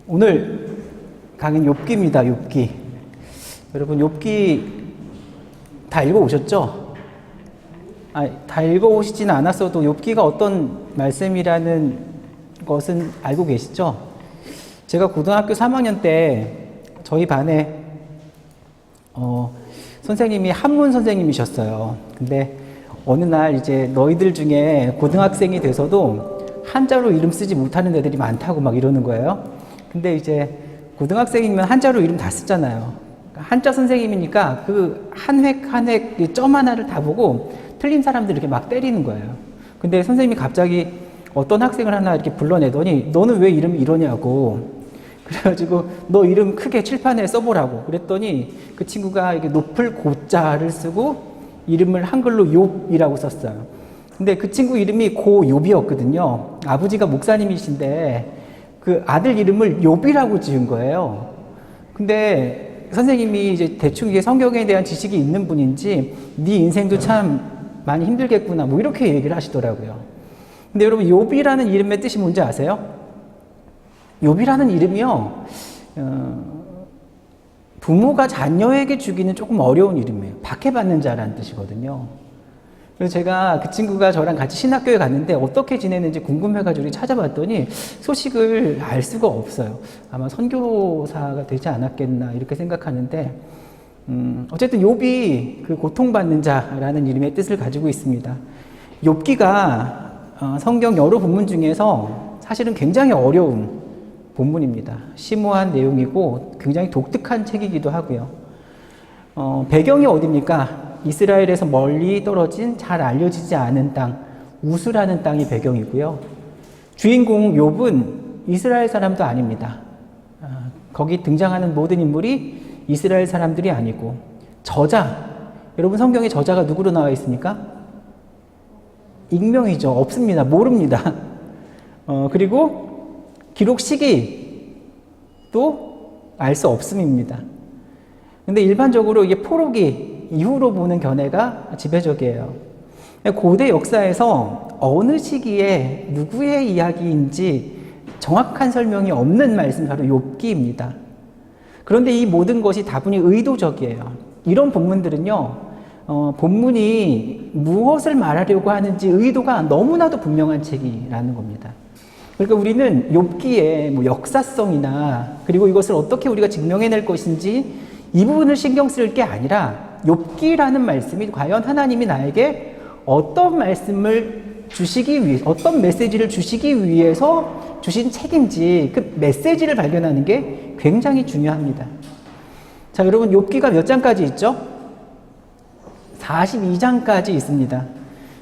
오늘 강의는 욥기입니다. 욥기. 여러분 욥기 다 읽어오셨죠? 다 읽어오시지는 않았어도 욥기가 어떤 말씀이라는 것은 알고 계시죠? 제가 고등학교 3학년 때 저희 반에 선생님이 한문 선생님이셨어요. 근데 어느 날 이제 너희들 중에 고등학생이 돼서도 한자로 이름 쓰지 못하는 애들이 많다고 막 이러는 거예요. 근데 이제 고등학생이면 한자로 이름 다 쓰잖아요. 한자 선생님이니까 그 한 획 한 획 점 하나를 다 보고 틀린 사람들 이렇게 막 때리는 거예요. 근데 선생님이 갑자기 어떤 학생을 하나 이렇게 불러내더니 너는 왜 이름이 이러냐고. 그래가지고 너 이름 크게 칠판에 써보라고. 그랬더니 그 친구가 이렇게 높을 고자를 쓰고 이름을 한글로 욥이라고 썼어요. 근데 그 친구 이름이 고욥이었거든요. 아버지가 목사님이신데 그 아들 이름을 욥이라고 지은 거예요. 근데 선생님이 이제 대충 이게 성경에 대한 지식이 있는 분인지 네 인생도 참 많이 힘들겠구나 뭐 이렇게 얘기를 하시더라고요. 근데 여러분 욥이라는 이름의 뜻이 뭔지 아세요? 욥이라는 이름이요. 부모가 자녀에게 주기는 조금 어려운 이름이에요. 박해받는 자라는 뜻이거든요. 그래서 제가 그 친구가 저랑 같이 신학교에 갔는데 어떻게 지내는지 궁금해가지고 찾아봤더니 소식을 알 수가 없어요. 아마 선교사가 되지 않았겠나 이렇게 생각하는데 어쨌든 욥이 그 고통받는 자라는 이름의 뜻을 가지고 있습니다. 욥기가 성경 여러 본문 중에서 사실은 굉장히 어려운 본문입니다. 심오한 내용이고 굉장히 독특한 책이기도 하고요. 배경이 어디입니까? 이스라엘에서 멀리 떨어진 잘 알려지지 않은 땅, 우스라는 땅이 배경이고요. 주인공 욥은 이스라엘 사람도 아닙니다. 거기 등장하는 모든 인물이 이스라엘 사람들이 아니고 저자, 여러분 성경에 저자가 누구로 나와 있습니까? 익명이죠. 없습니다. 모릅니다. 그리고 기록 시기도 알 수 없음입니다. 근데 일반적으로 이게 포로기 이후로 보는 견해가 지배적이에요. 고대 역사에서 어느 시기에 누구의 이야기인지 정확한 설명이 없는 말씀이 바로 욥기입니다. 그런데 이 모든 것이 다분히 의도적이에요. 이런 본문들은요, 본문이 무엇을 말하려고 하는지 의도가 너무나도 분명한 책이라는 겁니다. 그러니까 우리는 욥기의 뭐 역사성이나 그리고 이것을 어떻게 우리가 증명해낼 것인지 이 부분을 신경 쓸 게 아니라 욥기라는 말씀이 과연 하나님이 나에게 어떤 말씀을 주시기 위해, 어떤 메시지를 주시기 위해서 주신 책인지 그 메시지를 발견하는 게 굉장히 중요합니다. 자, 여러분 욥기가 몇 장까지 있죠? 42장까지 있습니다.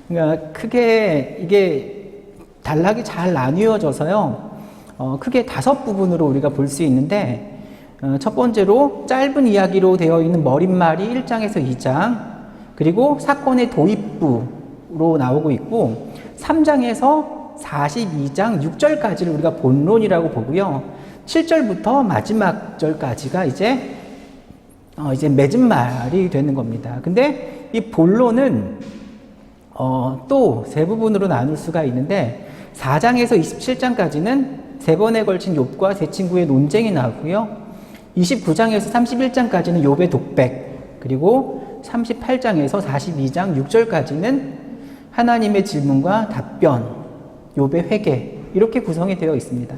그러니까 크게 이게 단락이 잘 나뉘어져서요. 크게 5부분으로 우리가 볼 수 있는데 첫 번째로 짧은 이야기로 되어 있는 머릿말이 1장에서 2장, 그리고 사건의 도입부로 나오고 있고 3장에서 42장 6절까지를 우리가 본론이라고 보고요. 7절부터 마지막 절까지가 이제 맺은 말이 되는 겁니다. 근데 이 본론은 또 세 부분으로 나눌 수가 있는데 4장에서 27장까지는 3번에 걸친 욥과 세 친구의 논쟁이 나오고요. 29장에서 31장까지는 욥의 독백, 그리고 38장에서 42장 6절까지는 하나님의 질문과 답변, 욥의 회개, 이렇게 구성이 되어 있습니다.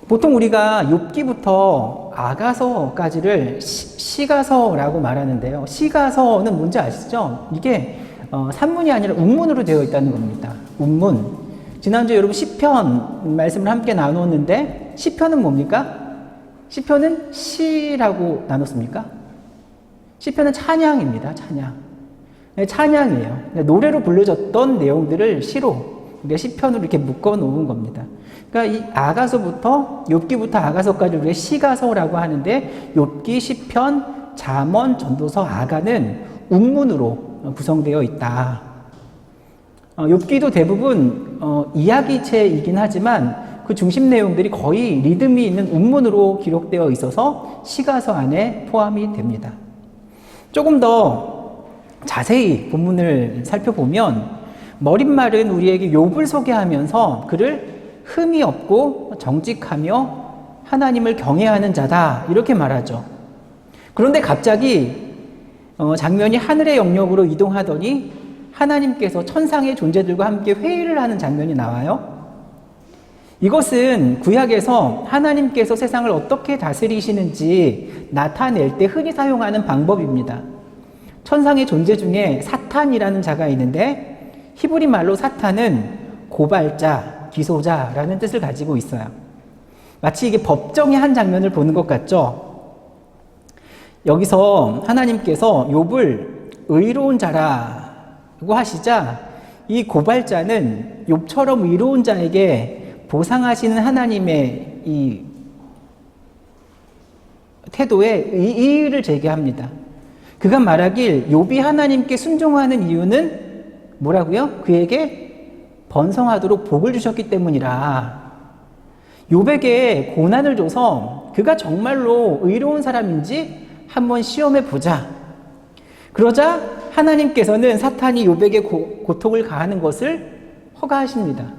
보통 우리가 욥기부터 아가서까지를 시가서라고 말하는데요. 시가서는 뭔지 아시죠? 이게 산문이 아니라 운문으로 되어 있다는 겁니다. 운문. 지난주에 여러분 시편 말씀을 함께 나눴는데 시편은 뭡니까? 시편은 시라고 나눴습니까? 시편은 찬양입니다. 찬양. 네, 찬양이에요. 노래로 불려졌던 내용들을 시로, 우리가 시편으로 이렇게 묶어 놓은 겁니다. 그러니까 이 아가서부터, 욥기부터 아가서까지 우리가 시가서라고 하는데, 욥기, 시편, 잠언, 전도서, 아가는 운문으로 구성되어 있다. 욥기도 대부분 이야기체이긴 하지만 그 중심 내용들이 거의 리듬이 있는 운문으로 기록되어 있어서 시가서 안에 포함이 됩니다. 조금 더 자세히 본문을 살펴보면 머릿말은 우리에게 욥을 소개하면서 그를 흠이 없고 정직하며 하나님을 경외하는 자다 이렇게 말하죠. 그런데 갑자기 장면이 하늘의 영역으로 이동하더니 하나님께서 천상의 존재들과 함께 회의를 하는 장면이 나와요. 이것은 구약에서 하나님께서 세상을 어떻게 다스리시는지 나타낼 때 흔히 사용하는 방법입니다. 천상의 존재 중에 사탄이라는 자가 있는데 히브리 말로 사탄은 고발자, 기소자라는 뜻을 가지고 있어요. 마치 이게 법정의 한 장면을 보는 것 같죠? 여기서 하나님께서 욥을 의로운 자라고 하시자 이 고발자는 욥처럼 의로운 자에게 보상하시는 하나님의 이 태도에 이의를 제기합니다. 그가 말하길 욥이 하나님께 순종하는 이유는 뭐라고요? 그에게 번성하도록 복을 주셨기 때문이라. 욥에게 고난을 줘서 그가 정말로 의로운 사람인지 한번 시험해 보자. 그러자 하나님께서는 사탄이 욥에게 고통을 가하는 것을 허가하십니다.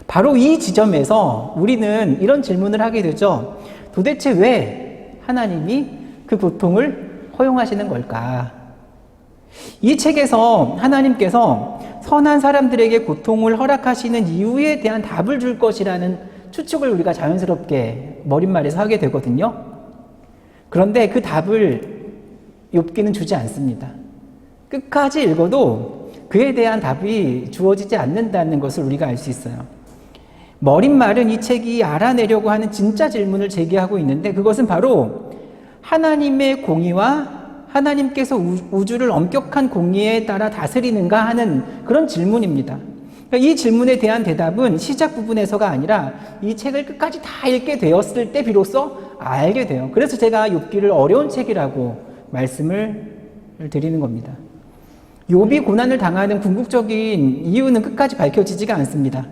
바로 이 지점에서 우리는 이런 질문을 하게 되죠. 도대체 왜 하나님이 그 고통을 허용하시는 걸까? 이 책에서 하나님께서 선한 사람들에게 고통을 허락하시는 이유에 대한 답을 줄 것이라는 추측을 우리가 자연스럽게 머릿말에서 하게 되거든요. 그런데 그 답을 욥기는 주지 않습니다. 끝까지 읽어도 그에 대한 답이 주어지지 않는다는 것을 우리가 알 수 있어요. 머릿말은 이 책이 알아내려고 하는 진짜 질문을 제기하고 있는데 그것은 바로 하나님의 공의와 하나님께서 우주를 엄격한 공의에 따라 다스리는가 하는 그런 질문입니다. 그러니까 이 질문에 대한 대답은 시작 부분에서가 아니라 이 책을 끝까지 다 읽게 되었을 때 비로소 알게 돼요. 그래서 제가 욥기를 어려운 책이라고 말씀을 드리는 겁니다. 욥이 고난을 당하는 궁극적인 이유는 끝까지 밝혀지지가 않습니다.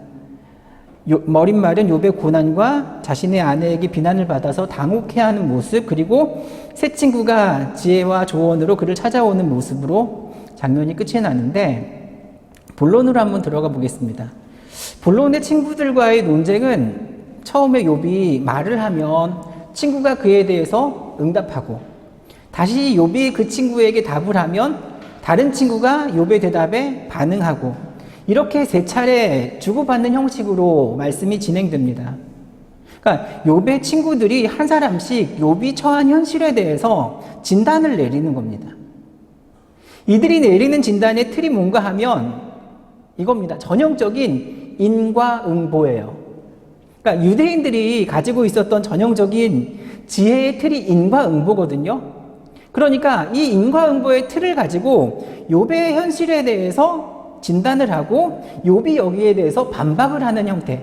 머릿말은 욥의 고난과 자신의 아내에게 비난을 받아서 당혹해하는 모습, 그리고 새 친구가 지혜와 조언으로 그를 찾아오는 모습으로 장면이 끝이 나는데 본론으로 한번 들어가 보겠습니다. 본론의 친구들과의 논쟁은 처음에 욥이 말을 하면 친구가 그에 대해서 응답하고 다시 욥이 그 친구에게 답을 하면 다른 친구가 욥의 대답에 반응하고 이렇게 세 차례 주고받는 형식으로 말씀이 진행됩니다. 그러니까 욥의 친구들이 한 사람씩 욥이 처한 현실에 대해서 진단을 내리는 겁니다. 이들이 내리는 진단의 틀이 뭔가 하면 이겁니다. 전형적인 인과응보예요. 그러니까 유대인들이 가지고 있었던 전형적인 지혜의 틀이 인과응보거든요. 그러니까 이 인과응보의 틀을 가지고 욥의 현실에 대해서 진단을 하고 욥이 여기에 대해서 반박을 하는 형태.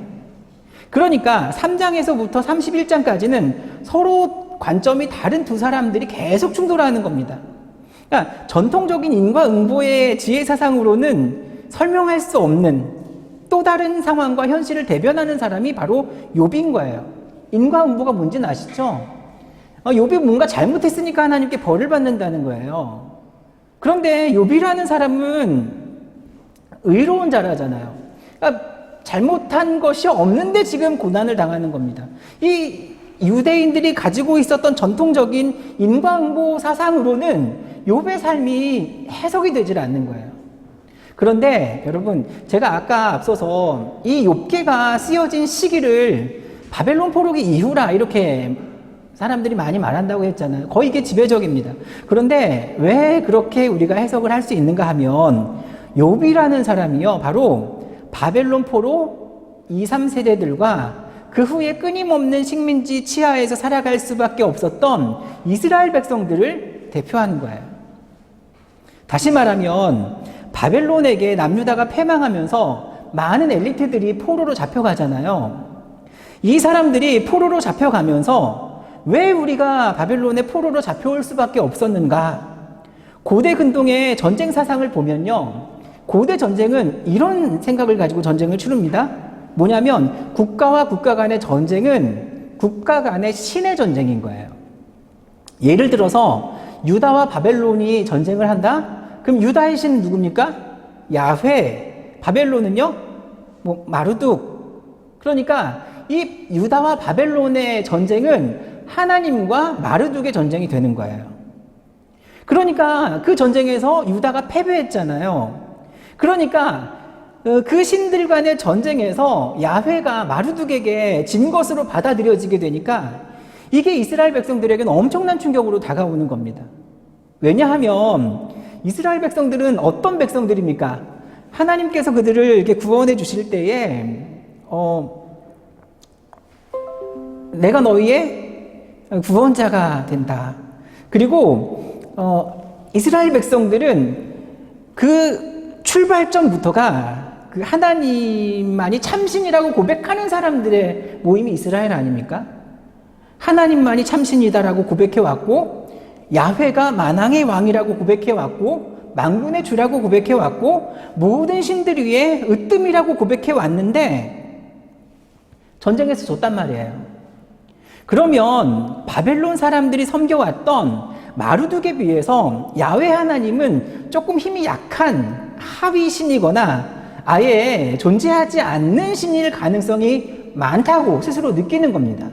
그러니까 3장에서부터 31장까지는 서로 관점이 다른 두 사람들이 계속 충돌하는 겁니다. 그러니까 전통적인 인과응보의 지혜사상으로는 설명할 수 없는 또 다른 상황과 현실을 대변하는 사람이 바로 욥인 거예요. 인과응보가 뭔지는 아시죠? 욥이 뭔가 잘못했으니까 하나님께 벌을 받는다는 거예요. 그런데 욥이라는 사람은 의로운 자라잖아요. 그러니까 잘못한 것이 없는데 지금 고난을 당하는 겁니다. 이 유대인들이 가지고 있었던 전통적인 인과응보 사상으로는 욥의 삶이 해석이 되질 않는 거예요. 그런데 여러분, 제가 아까 앞서서 이 욥기가 쓰여진 시기를 바벨론 포로기 이후라 이렇게 사람들이 많이 말한다고 했잖아요. 거의 이게 지배적입니다. 그런데 왜 그렇게 우리가 해석을 할 수 있는가 하면 욥이라는 사람이요, 바로 바벨론 포로 2, 3세대들과 그 후에 끊임없는 식민지 치하에서 살아갈 수밖에 없었던 이스라엘 백성들을 대표하는 거예요. 다시 말하면 바벨론에게 남유다가 패망하면서 많은 엘리트들이 포로로 잡혀가잖아요. 이 사람들이 포로로 잡혀가면서 왜 우리가 바벨론의 포로로 잡혀올 수밖에 없었는가? 고대 근동의 전쟁 사상을 보면요, 고대 전쟁은 이런 생각을 가지고 전쟁을 치릅니다. 뭐냐면 국가와 국가 간의 전쟁은 국가 간의 신의 전쟁인 거예요. 예를 들어서 유다와 바벨론이 전쟁을 한다? 그럼 유다의 신은 누굽니까? 야훼. 바벨론은요? 마르둑. 그러니까 이 유다와 바벨론의 전쟁은 하나님과 마르둑의 전쟁이 되는 거예요. 그러니까 그 전쟁에서 유다가 패배했잖아요. 그러니까 그 신들 간의 전쟁에서 야훼가 마르둑에게 진 것으로 받아들여지게 되니까 이게 이스라엘 백성들에게는 엄청난 충격으로 다가오는 겁니다. 왜냐하면 이스라엘 백성들은 어떤 백성들입니까? 하나님께서 그들을 이렇게 구원해 주실 때에 내가 너희의 구원자가 된다. 그리고 이스라엘 백성들은 그 출발점부터가 그 하나님만이 참신이라고 고백하는 사람들의 모임이 이스라엘 아닙니까? 하나님만이 참신이다라고 고백해왔고, 야훼가 만왕의 왕이라고 고백해왔고, 만군의 주라고 고백해왔고, 모든 신들 위에 으뜸이라고 고백해왔는데 전쟁에서 졌단 말이에요. 그러면 바벨론 사람들이 섬겨왔던 마르둑에 비해서 야훼 하나님은 조금 힘이 약한 하위 신이거나 아예 존재하지 않는 신일 가능성이 많다고 스스로 느끼는 겁니다.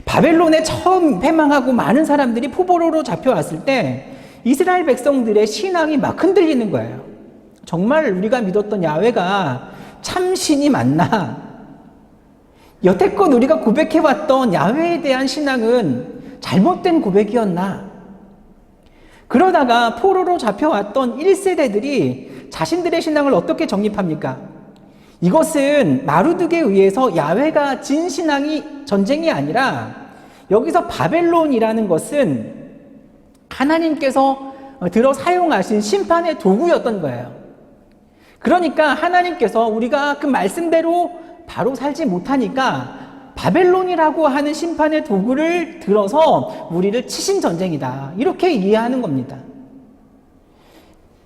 바벨론에 처음 패망하고 많은 사람들이 포로로 잡혀왔을 때 이스라엘 백성들의 신앙이 막 흔들리는 거예요. 정말 우리가 믿었던 야훼가 참신이 맞나? 여태껏 우리가 고백해왔던 야훼에 대한 신앙은 잘못된 고백이었나? 그러다가 포로로 잡혀왔던 1세대들이 자신들의 신앙을 어떻게 정립합니까? 이것은 마르둑에 의해서 야훼가 진 전쟁이 아니라 여기서 바벨론이라는 것은 하나님께서 들어 사용하신 심판의 도구였던 거예요. 그러니까 하나님께서 우리가 그 말씀대로 바로 살지 못하니까 바벨론이라고 하는 심판의 도구를 들어서 우리를 치신 전쟁이다. 이렇게 이해하는 겁니다.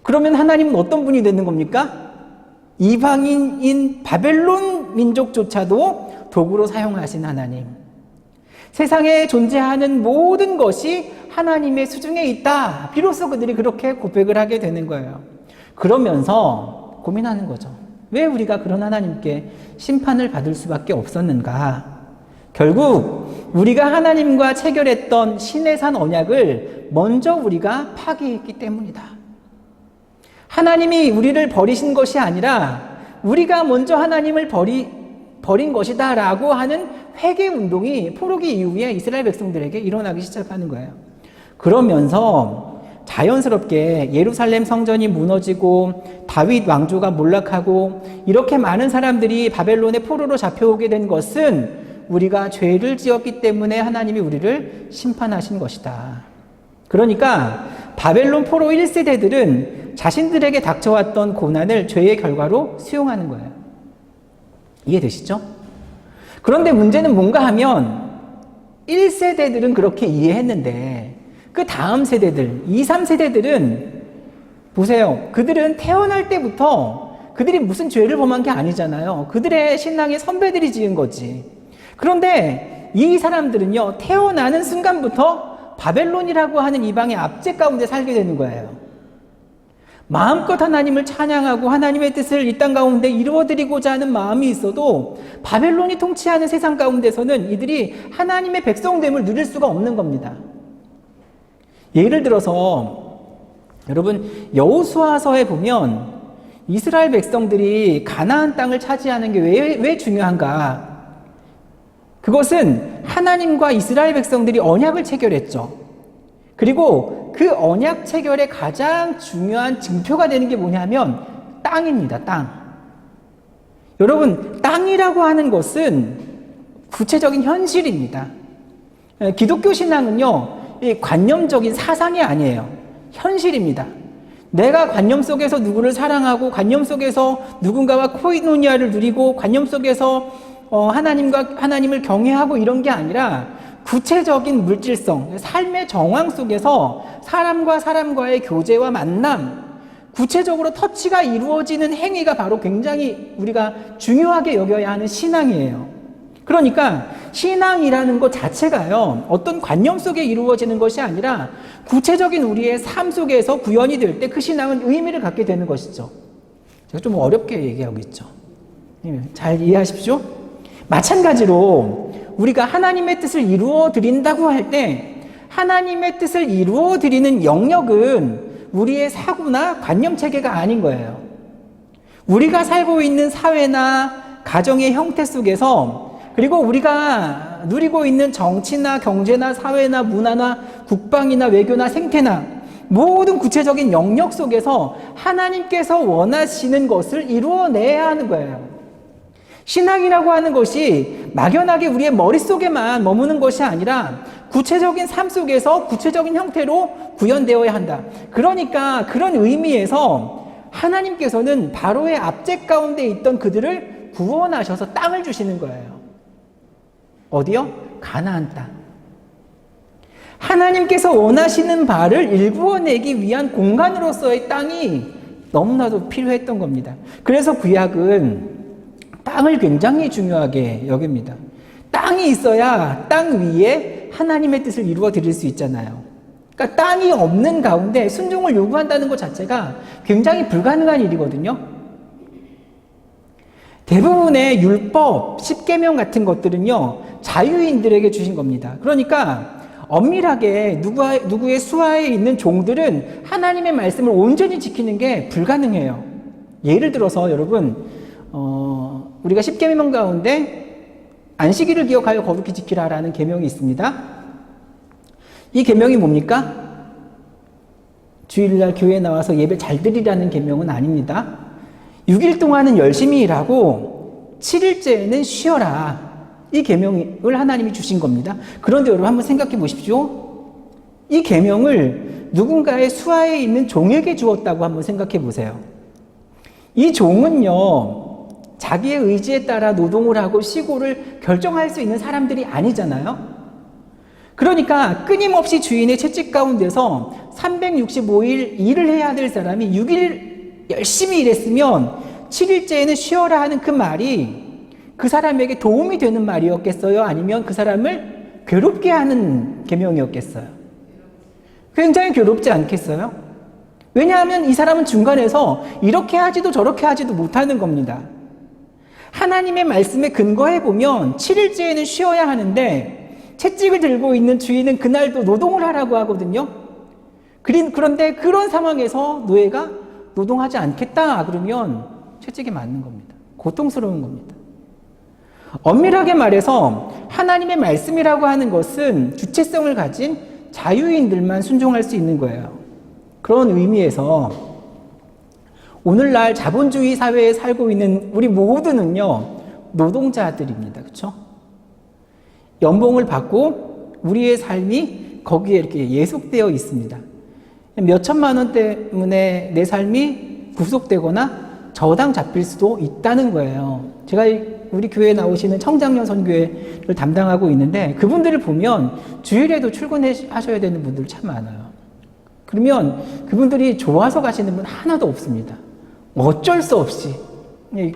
그러면 하나님은 어떤 분이 되는 겁니까? 이방인인 바벨론 민족조차도 도구로 사용하신 하나님. 세상에 존재하는 모든 것이 하나님의 수중에 있다. 비로소 그들이 그렇게 고백을 하게 되는 거예요. 그러면서 고민하는 거죠. 왜 우리가 그런 하나님께 심판을 받을 수밖에 없었는가? 결국 우리가 하나님과 체결했던 시내산 언약을 먼저 우리가 파기했기 때문이다. 하나님이 우리를 버리신 것이 아니라 우리가 먼저 하나님을 버린 것이다 라고 하는 회개 운동이 포로기 이후에 이스라엘 백성들에게 일어나기 시작하는 거예요. 그러면서 자연스럽게 예루살렘 성전이 무너지고 다윗 왕조가 몰락하고 이렇게 많은 사람들이 바벨론의 포로로 잡혀오게 된 것은 우리가 죄를 지었기 때문에 하나님이 우리를 심판하신 것이다. 그러니까 바벨론 포로 1세대들은 자신들에게 닥쳐왔던 고난을 죄의 결과로 수용하는 거예요. 이해되시죠? 그런데 문제는 뭔가 하면 1세대들은 그렇게 이해했는데 그 다음 세대들, 2, 3세대들은 보세요. 그들은 태어날 때부터 그들이 무슨 죄를 범한 게 아니잖아요. 그들의 신앙의 선배들이 지은 거지. 그런데 이 사람들은요, 태어나는 순간부터 바벨론이라고 하는 이방의 압제 가운데 살게 되는 거예요. 마음껏 하나님을 찬양하고 하나님의 뜻을 이 땅 가운데 이루어드리고자 하는 마음이 있어도 바벨론이 통치하는 세상 가운데서는 이들이 하나님의 백성됨을 누릴 수가 없는 겁니다. 예를 들어서 여러분 여호수아서에 보면 이스라엘 백성들이 가나안 땅을 차지하는 게 왜 중요한가? 그것은 하나님과 이스라엘 백성들이 언약을 체결했죠. 그리고 그 언약 체결의 가장 중요한 증표가 되는 게 뭐냐면 땅입니다. 땅. 여러분, 땅이라고 하는 것은 구체적인 현실입니다. 기독교 신앙은요, 관념적인 사상이 아니에요. 현실입니다. 내가 관념 속에서 누구를 사랑하고 관념 속에서 누군가와 코이노니아를 누리고 관념 속에서 하나님을 경외하고 이런 게 아니라 구체적인 물질성, 삶의 정황 속에서 사람과 사람과의 교제와 만남, 구체적으로 터치가 이루어지는 행위가 바로 굉장히 우리가 중요하게 여겨야 하는 신앙이에요. 그러니까 신앙이라는 것 자체가요, 어떤 관념 속에 이루어지는 것이 아니라 구체적인 우리의 삶 속에서 구현이 될 때 그 신앙은 의미를 갖게 되는 것이죠. 제가 좀 어렵게 얘기하고 있죠. 잘 이해하십시오. 마찬가지로 우리가 하나님의 뜻을 이루어 드린다고 할 때 하나님의 뜻을 이루어 드리는 영역은 우리의 사고나 관념 체계가 아닌 거예요. 우리가 살고 있는 사회나 가정의 형태 속에서, 그리고 우리가 누리고 있는 정치나 경제나 사회나 문화나 국방이나 외교나 생태나 모든 구체적인 영역 속에서 하나님께서 원하시는 것을 이루어내야 하는 거예요. 신앙이라고 하는 것이 막연하게 우리의 머릿속에만 머무는 것이 아니라 구체적인 삶 속에서 구체적인 형태로 구현되어야 한다. 그러니까 그런 의미에서 하나님께서는 바로의 압제 가운데 있던 그들을 구원하셔서 땅을 주시는 거예요. 어디요? 가나안 땅. 하나님께서 원하시는 바를 일구어내기 위한 공간으로서의 땅이 너무나도 필요했던 겁니다. 그래서 구약은 땅을 굉장히 중요하게 여깁니다. 땅이 있어야 땅 위에 하나님의 뜻을 이루어 드릴 수 있잖아요. 그러니까 땅이 없는 가운데 순종을 요구한다는 것 자체가 굉장히 불가능한 일이거든요. 대부분의 율법, 십계명 같은 것들은요, 자유인들에게 주신 겁니다. 그러니까 엄밀하게 누구의 수하에 있는 종들은 하나님의 말씀을 온전히 지키는 게 불가능해요. 예를 들어서 여러분, 우리가 십계명 가운데 안식일을 기억하여 거룩히 지키라라는 계명이 있습니다. 이 계명이 뭡니까? 주일날 교회에 나와서 예배 잘 드리라는 계명은 아닙니다. 6일 동안은 열심히 일하고 7일째에는 쉬어라. 이 계명을 하나님이 주신 겁니다. 그런데 여러분 한번 생각해 보십시오. 이 계명을 누군가의 수하에 있는 종에게 주었다고 한번 생각해 보세요. 이 종은요, 자기의 의지에 따라 노동을 하고 시고를 결정할 수 있는 사람들이 아니잖아요. 그러니까 끊임없이 주인의 채찍 가운데서 365일 일을 해야 될 사람이 6일 열심히 일했으면 7일째에는 쉬어라 하는 그 말이 그 사람에게 도움이 되는 말이었겠어요? 아니면 그 사람을 괴롭게 하는 계명이었겠어요? 굉장히 괴롭지 않겠어요? 왜냐하면 이 사람은 중간에서 이렇게 하지도 저렇게 하지도 못하는 겁니다. 하나님의 말씀에 근거해 보면 7일째에는 쉬어야 하는데 채찍을 들고 있는 주인은 그날도 노동을 하라고 하거든요. 그런데 그런 상황에서 노예가 노동하지 않겠다 그러면 채찍에 맞는 겁니다. 고통스러운 겁니다. 엄밀하게 말해서 하나님의 말씀이라고 하는 것은 주체성을 가진 자유인들만 순종할 수 있는 거예요. 그런 의미에서 오늘날 자본주의 사회에 살고 있는 우리 모두는요, 노동자들입니다. 그렇죠? 연봉을 받고 우리의 삶이 거기에 이렇게 예속되어 있습니다. 몇 천만 원 때문에 내 삶이 구속되거나 저당 잡힐 수도 있다는 거예요. 제가 우리 교회에 나오시는 청장년 선교회를 담당하고 있는데 그분들을 보면 주일에도 출근하셔야 되는 분들 참 많아요. 그러면 그분들이 좋아서 가시는 분 하나도 없습니다. 어쩔 수 없이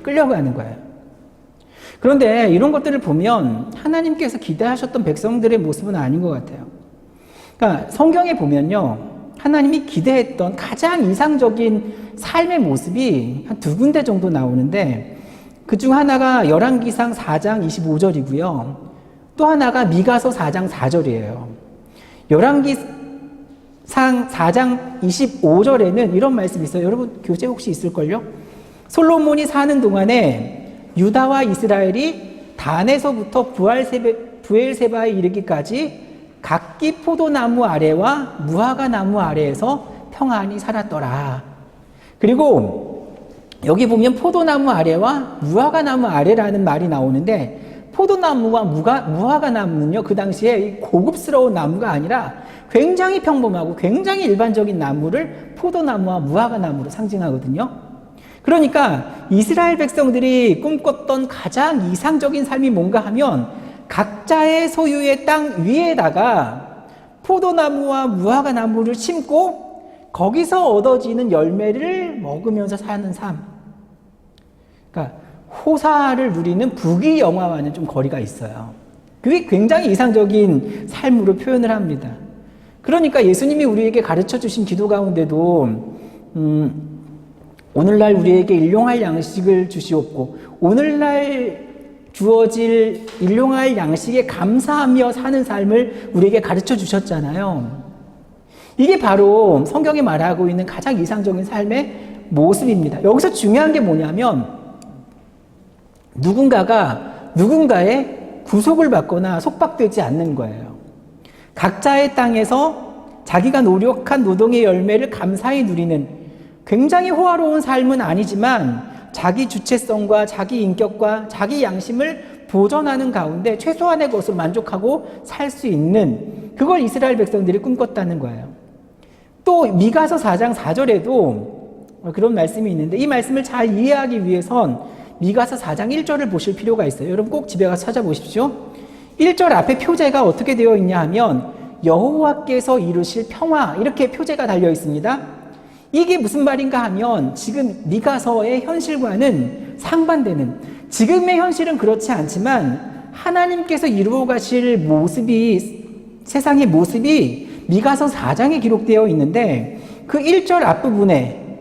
끌려가는 거예요. 그런데 이런 것들을 보면 하나님께서 기대하셨던 백성들의 모습은 아닌 것 같아요. 그러니까 성경에 보면요, 하나님이 기대했던 가장 이상적인 삶의 모습이 한 두 군데 정도 나오는데 그 중 하나가 열왕기상 4장 25절이고요. 또 하나가 미가서 4장 4절이에요. 열왕기상 4장 25절에는 이런 말씀이 있어요. 여러분 교재 혹시 있을걸요? 솔로몬이 사는 동안에 유다와 이스라엘이 단에서부터 부엘세바에 이르기까지 각기 포도나무 아래와 무화과 나무 아래에서 평안히 살았더라. 그리고 여기 보면 포도나무 아래와 무화과 나무 아래라는 말이 나오는데 포도나무와 무화과 나무는요, 그 당시에 고급스러운 나무가 아니라 굉장히 평범하고 굉장히 일반적인 나무를 포도나무와 무화과 나무로 상징하거든요. 그러니까 이스라엘 백성들이 꿈꿨던 가장 이상적인 삶이 뭔가 하면 각자의 소유의 땅 위에다가 포도나무와 무화과 나무를 심고 거기서 얻어지는 열매를 먹으면서 사는 삶. 그러니까 호사를 누리는 부귀영화와는 좀 거리가 있어요. 그게 굉장히 이상적인 삶으로 표현을 합니다. 그러니까 예수님이 우리에게 가르쳐 주신 기도 가운데도 오늘날 우리에게 일용할 양식을 주시옵고 오늘날 주어질 일용할 양식에 감사하며 사는 삶을 우리에게 가르쳐 주셨잖아요. 이게 바로 성경이 말하고 있는 가장 이상적인 삶의 모습입니다. 여기서 중요한 게 뭐냐면 누군가가 누군가의 구속을 받거나 속박되지 않는 거예요. 각자의 땅에서 자기가 노력한 노동의 열매를 감사히 누리는 굉장히 호화로운 삶은 아니지만 자기 주체성과 자기 인격과 자기 양심을 보존하는 가운데 최소한의 것으로 만족하고 살 수 있는, 그걸 이스라엘 백성들이 꿈꿨다는 거예요. 또 미가서 4장 4절에도 그런 말씀이 있는데, 이 말씀을 잘 이해하기 위해선 미가서 4장 1절을 보실 필요가 있어요. 여러분 꼭 집에 가서 찾아보십시오. 1절 앞에 표제가 어떻게 되어 있냐 하면 여호와께서 이루실 평화, 이렇게 표제가 달려 있습니다. 이게 무슨 말인가 하면 지금 미가서의 현실과는 상반되는, 지금의 현실은 그렇지 않지만 하나님께서 이루어 가실 모습이, 세상의 모습이 미가서 4장에 기록되어 있는데, 그 1절 앞부분에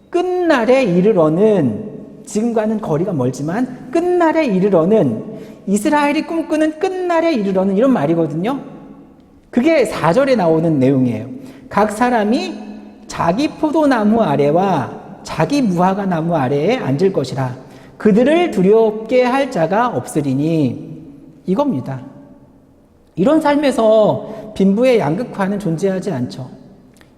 끝날에 이르러는, 지금과는 거리가 멀지만 끝날에 이르러는, 이스라엘이 꿈꾸는 끝날에 이르러는, 이런 말이거든요. 그게 4절에 나오는 내용이에요. 각 사람이 자기 포도나무 아래와 자기 무화과 나무 아래에 앉을 것이라. 그들을 두렵게 할 자가 없으리니. 이겁니다. 이런 삶에서 빈부의 양극화는 존재하지 않죠.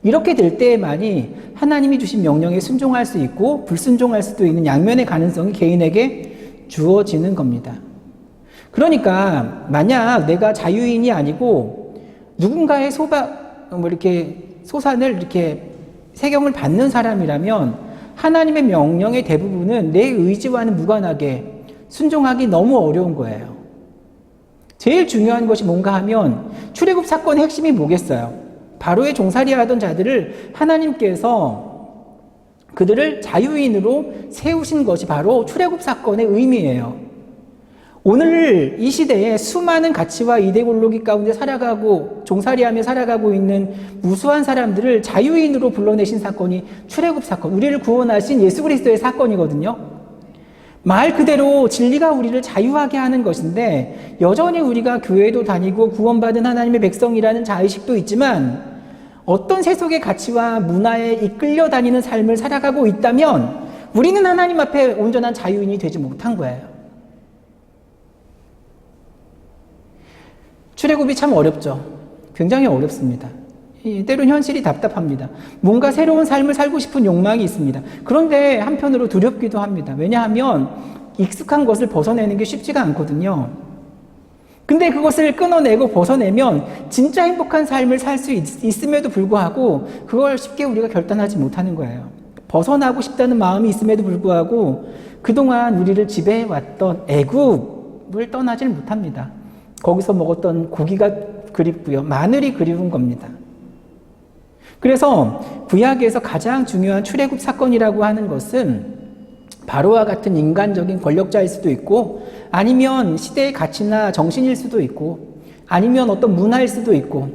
이렇게 될 때에만이 하나님이 주신 명령에 순종할 수 있고 불순종할 수도 있는 양면의 가능성이 개인에게 주어지는 겁니다. 그러니까 만약 내가 자유인이 아니고 누군가의 소산을 이렇게 세경을 받는 사람이라면 하나님의 명령의 대부분은 내 의지와는 무관하게 순종하기 너무 어려운 거예요. 제일 중요한 것이 뭔가 하면 출애굽 사건의 핵심이 뭐겠어요? 바로의 종살이 하던 자들을 하나님께서 그들을 자유인으로 세우신 것이 바로 출애굽 사건의 의미예요. 오늘 이 시대에 수많은 가치와 이데올로기 가운데 살아가고 종살이하며 살아가고 있는 무수한 사람들을 자유인으로 불러내신 사건이 출애굽 사건, 우리를 구원하신 예수 그리스도의 사건이거든요. 말 그대로 진리가 우리를 자유하게 하는 것인데, 여전히 우리가 교회도 다니고 구원받은 하나님의 백성이라는 자의식도 있지만 어떤 세속의 가치와 문화에 이끌려 다니는 삶을 살아가고 있다면 우리는 하나님 앞에 온전한 자유인이 되지 못한 거예요. 출애굽이 참 어렵죠. 굉장히 어렵습니다. 때론 현실이 답답합니다. 뭔가 새로운 삶을 살고 싶은 욕망이 있습니다. 그런데 한편으로 두렵기도 합니다. 왜냐하면 익숙한 것을 벗어내는 게 쉽지가 않거든요. 근데 그것을 끊어내고 벗어내면 진짜 행복한 삶을 살 수 있음에도 불구하고 그걸 쉽게 우리가 결단하지 못하는 거예요. 벗어나고 싶다는 마음이 있음에도 불구하고 그동안 우리를 지배해왔던 애굽을 떠나질 못합니다. 거기서 먹었던 고기가 그립고요. 마늘이 그리운 겁니다. 그래서 구약에서 가장 중요한 출애굽 사건이라고 하는 것은 바로와 같은 인간적인 권력자일 수도 있고, 아니면 시대의 가치나 정신일 수도 있고, 아니면 어떤 문화일 수도 있고,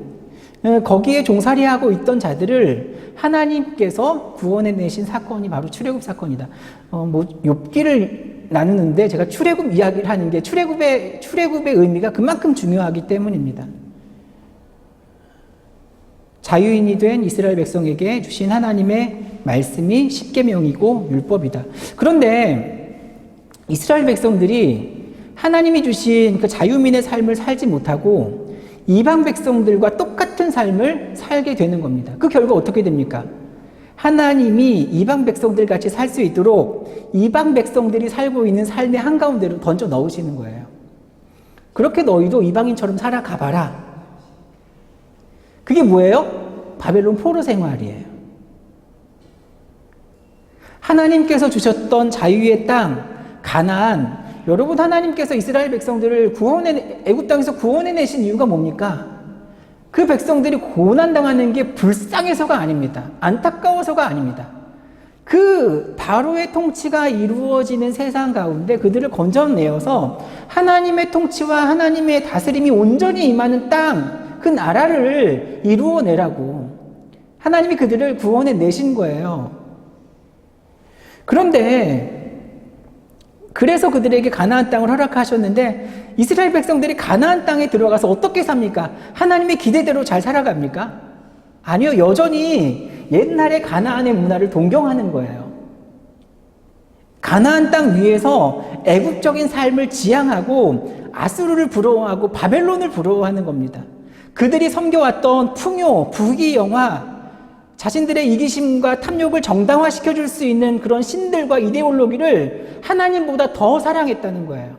거기에 종살이하고 있던 자들을 하나님께서 구원해내신 사건이 바로 출애굽 사건이다. 욥기를 나누는데 제가 출애굽 이야기를 하는 게 출애굽의 의미가 그만큼 중요하기 때문입니다. 자유인이 된 이스라엘 백성에게 주신 하나님의 말씀이 십계명이고 율법이다. 그런데 이스라엘 백성들이 하나님이 주신 그 자유민의 삶을 살지 못하고 이방 백성들과 똑같은 삶을 살게 되는 겁니다. 그 결과 어떻게 됩니까? 하나님이 이방 백성들 같이 살 수 있도록 이방 백성들이 살고 있는 삶의 한가운데로 던져 넣으시는 거예요. 그렇게 너희도 이방인처럼 살아가 봐라. 그게 뭐예요? 바벨론 포로 생활이에요. 하나님께서 주셨던 자유의 땅, 가나안. 여러분, 하나님께서 이스라엘 백성들을 애굽 땅에서 구원해내신 이유가 뭡니까? 그 백성들이 고난당하는 게 불쌍해서가 아닙니다. 안타까워서가 아닙니다. 그 바로의 통치가 이루어지는 세상 가운데 그들을 건져내어서 하나님의 통치와 하나님의 다스림이 온전히 임하는 땅, 그 나라를 이루어내라고 하나님이 그들을 구원해내신 거예요. 그런데 그래서 그들에게 가나안 땅을 허락하셨는데 이스라엘 백성들이 가나안 땅에 들어가서 어떻게 삽니까? 하나님의 기대대로 잘 살아갑니까? 아니요. 여전히 옛날의 가나안의 문화를 동경하는 거예요. 가나안 땅 위에서 애국적인 삶을 지향하고 아수르를 부러워하고 바벨론을 부러워하는 겁니다. 그들이 섬겨왔던 풍요, 부귀영화, 자신들의 이기심과 탐욕을 정당화시켜줄 수 있는 그런 신들과 이데올로기를 하나님보다 더 사랑했다는 거예요.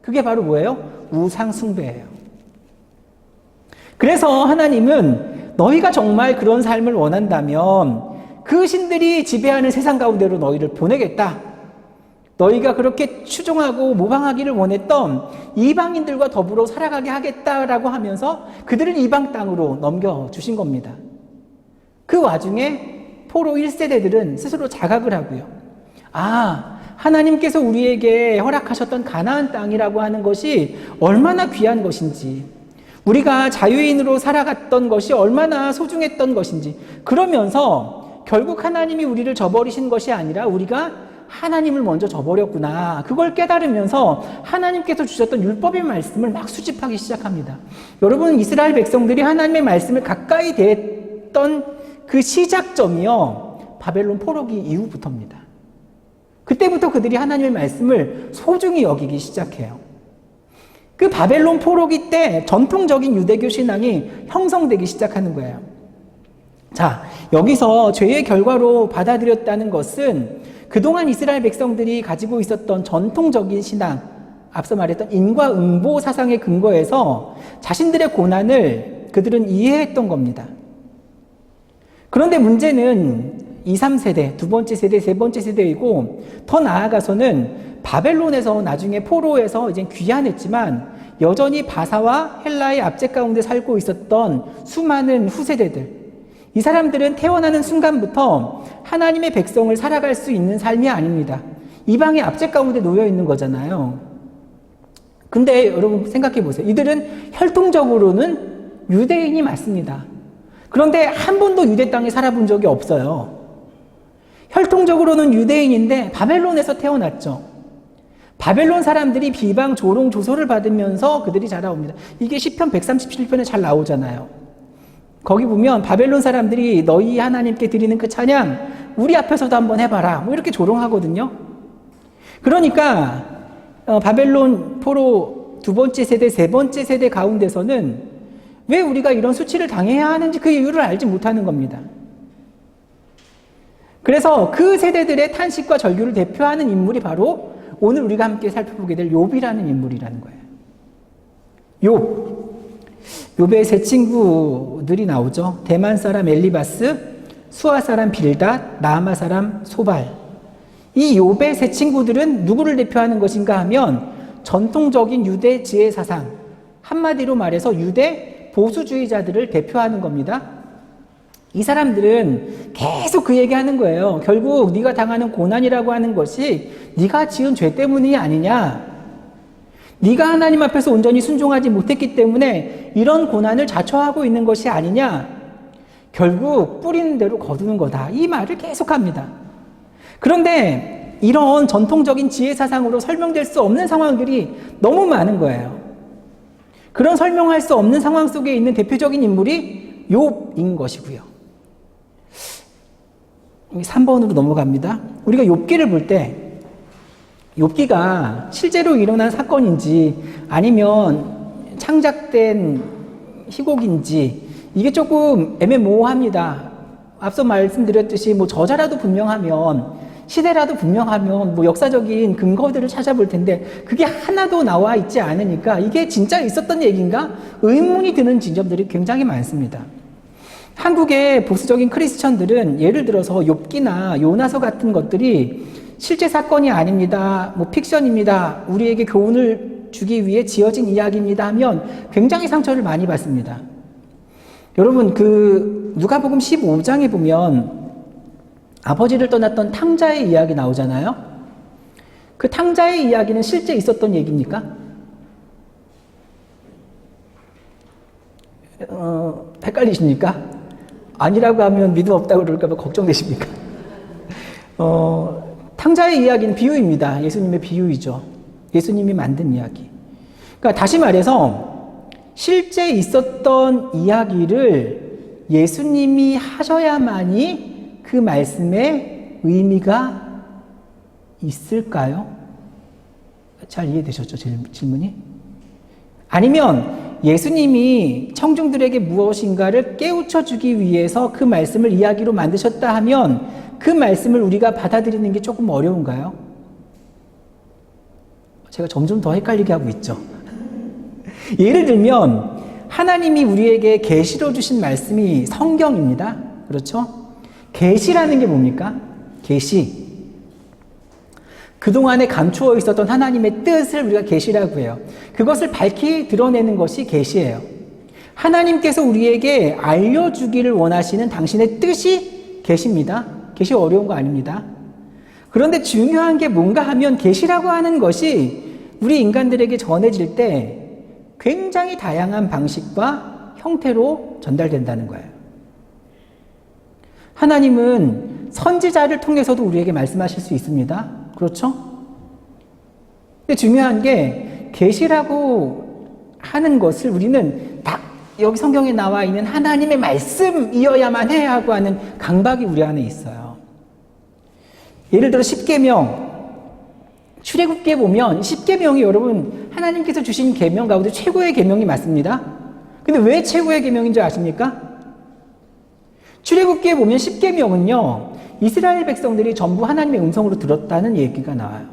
그게 바로 뭐예요? 우상숭배예요. 그래서 하나님은 너희가 정말 그런 삶을 원한다면 그 신들이 지배하는 세상 가운데로 너희를 보내겠다. 너희가 그렇게 추종하고 모방하기를 원했던 이방인들과 더불어 살아가게 하겠다라고 하면서 그들을 이방 땅으로 넘겨주신 겁니다. 그 와중에 포로 1세대들은 스스로 자각을 하고요. 하나님께서 우리에게 허락하셨던 가나안 땅이라고 하는 것이 얼마나 귀한 것인지, 우리가 자유인으로 살아갔던 것이 얼마나 소중했던 것인지, 그러면서 결국 하나님이 우리를 저버리신 것이 아니라 우리가 하나님을 먼저 저버렸구나. 그걸 깨달으면서 하나님께서 주셨던 율법의 말씀을 막 수집하기 시작합니다. 여러분, 이스라엘 백성들이 하나님의 말씀을 가까이 대했던 그 시작점이요, 바벨론 포로기 이후부터입니다. 그때부터 그들이 하나님의 말씀을 소중히 여기기 시작해요. 그 바벨론 포로기 때 전통적인 유대교 신앙이 형성되기 시작하는 거예요. 자, 여기서 죄의 결과로 받아들였다는 것은 그동안 이스라엘 백성들이 가지고 있었던 전통적인 신앙, 앞서 말했던 인과응보 사상의 근거에서 자신들의 고난을 그들은 이해했던 겁니다. 그런데 문제는 2, 3세대, 두 번째 세대, 세 번째 세대이고 더 나아가서는 바벨론에서 나중에 포로에서 이제 귀환했지만 여전히 바사와 헬라의 압제 가운데 살고 있었던 수많은 후세대들, 이 사람들은 태어나는 순간부터 하나님의 백성을 살아갈 수 있는 삶이 아닙니다. 이방의 압제 가운데 놓여 있는 거잖아요. 근데 여러분 생각해 보세요. 이들은 혈통적으로는 유대인이 맞습니다. 그런데 한 번도 유대 땅에 살아본 적이 없어요. 혈통적으로는 유대인인데 바벨론에서 태어났죠. 바벨론 사람들이 비방, 조롱, 조소를 받으면서 그들이 자라옵니다. 이게 시편 137편에 잘 나오잖아요. 거기 보면 바벨론 사람들이 너희 하나님께 드리는 그 찬양 우리 앞에서도 한번 해봐라, 뭐 이렇게 조롱하거든요. 그러니까 바벨론 포로 두 번째 세대, 세 번째 세대 가운데서는 왜 우리가 이런 수치를 당해야 하는지 그 이유를 알지 못하는 겁니다. 그래서 그 세대들의 탄식과 절규를 대표하는 인물이 바로 오늘 우리가 함께 살펴보게 될 욥이라는 인물이라는 거예요. 욥의 세 친구들이 나오죠. 대만 사람 엘리바스, 수아 사람 빌닷, 나아마 사람 소발. 이 욥의 세 친구들은 누구를 대표하는 것인가 하면 전통적인 유대 지혜 사상, 한마디로 말해서 유대 보수주의자들을 대표하는 겁니다. 이 사람들은 계속 그 얘기하는 거예요. 결국 네가 당하는 고난이라고 하는 것이 네가 지은 죄 때문이 아니냐. 네가 하나님 앞에서 온전히 순종하지 못했기 때문에 이런 고난을 자초하고 있는 것이 아니냐. 결국 뿌리는 대로 거두는 거다. 이 말을 계속합니다. 그런데 이런 전통적인 지혜 사상으로 설명될 수 없는 상황들이 너무 많은 거예요. 그런 설명할 수 없는 상황 속에 있는 대표적인 인물이 욥인 것이고요. 3번으로 넘어갑니다. 우리가 욥기를 볼 때 욥기가 실제로 일어난 사건인지 아니면 창작된 희곡인지 이게 조금 애매모호합니다. 앞서 말씀드렸듯이 뭐 저자라도 분명하면, 시대라도 분명하면 뭐 역사적인 근거들을 찾아볼 텐데 그게 하나도 나와 있지 않으니까 이게 진짜 있었던 얘기인가 의문이 드는 지점들이 굉장히 많습니다. 한국의 보수적인 크리스천들은 예를 들어서 욥기나 요나서 같은 것들이 실제 사건이 아닙니다, 뭐 픽션입니다, 우리에게 교훈을 주기 위해 지어진 이야기입니다 하면 굉장히 상처를 많이 받습니다. 여러분, 그 누가복음 15장에 보면 아버지를 떠났던 탕자의 이야기 나오잖아요. 그 탕자의 이야기는 실제 있었던 얘기입니까? 헷갈리십니까? 아니라고 하면 믿음 없다고 그럴까 봐 걱정되십니까? 탕자의 이야기는 비유입니다. 예수님의 비유이죠. 예수님이 만든 이야기. 그러니까 다시 말해서 실제 있었던 이야기를 예수님이 하셔야만이 그 말씀에 의미가 있을까요? 잘 이해되셨죠? 질문이? 아니면 예수님이 청중들에게 무엇인가를 깨우쳐 주기 위해서 그 말씀을 이야기로 만드셨다 하면 그 말씀을 우리가 받아들이는 게 조금 어려운가요? 제가 점점 더 헷갈리게 하고 있죠. 예를 들면 하나님이 우리에게 계시로 주신 말씀이 성경입니다. 그렇죠? 계시라는 게 뭡니까? 계시. 그동안에 감추어 있었던 하나님의 뜻을 우리가 계시라고 해요. 그것을 밝히 드러내는 것이 계시예요. 하나님께서 우리에게 알려주기를 원하시는 당신의 뜻이 계시입니다. 계시 어려운 거 아닙니다. 그런데 중요한 게 뭔가 하면 계시라고 하는 것이 우리 인간들에게 전해질 때 굉장히 다양한 방식과 형태로 전달된다는 거예요. 하나님은 선지자를 통해서도 우리에게 말씀하실 수 있습니다. 그렇죠? 근데 중요한 게 계시라고 하는 것을 우리는 딱 여기 성경에 나와 있는 하나님의 말씀이어야만 해 하고 하는 강박이 우리 안에 있어요. 예를 들어 십계명, 출애굽기에 보면 십계명이 여러분 하나님께서 주신 계명 가운데 최고의 계명이 맞습니다. 근데 왜 최고의 계명인 줄 아십니까? 출애굽기에 보면 십계명은요, 이스라엘 백성들이 전부 하나님의 음성으로 들었다는 얘기가 나와요.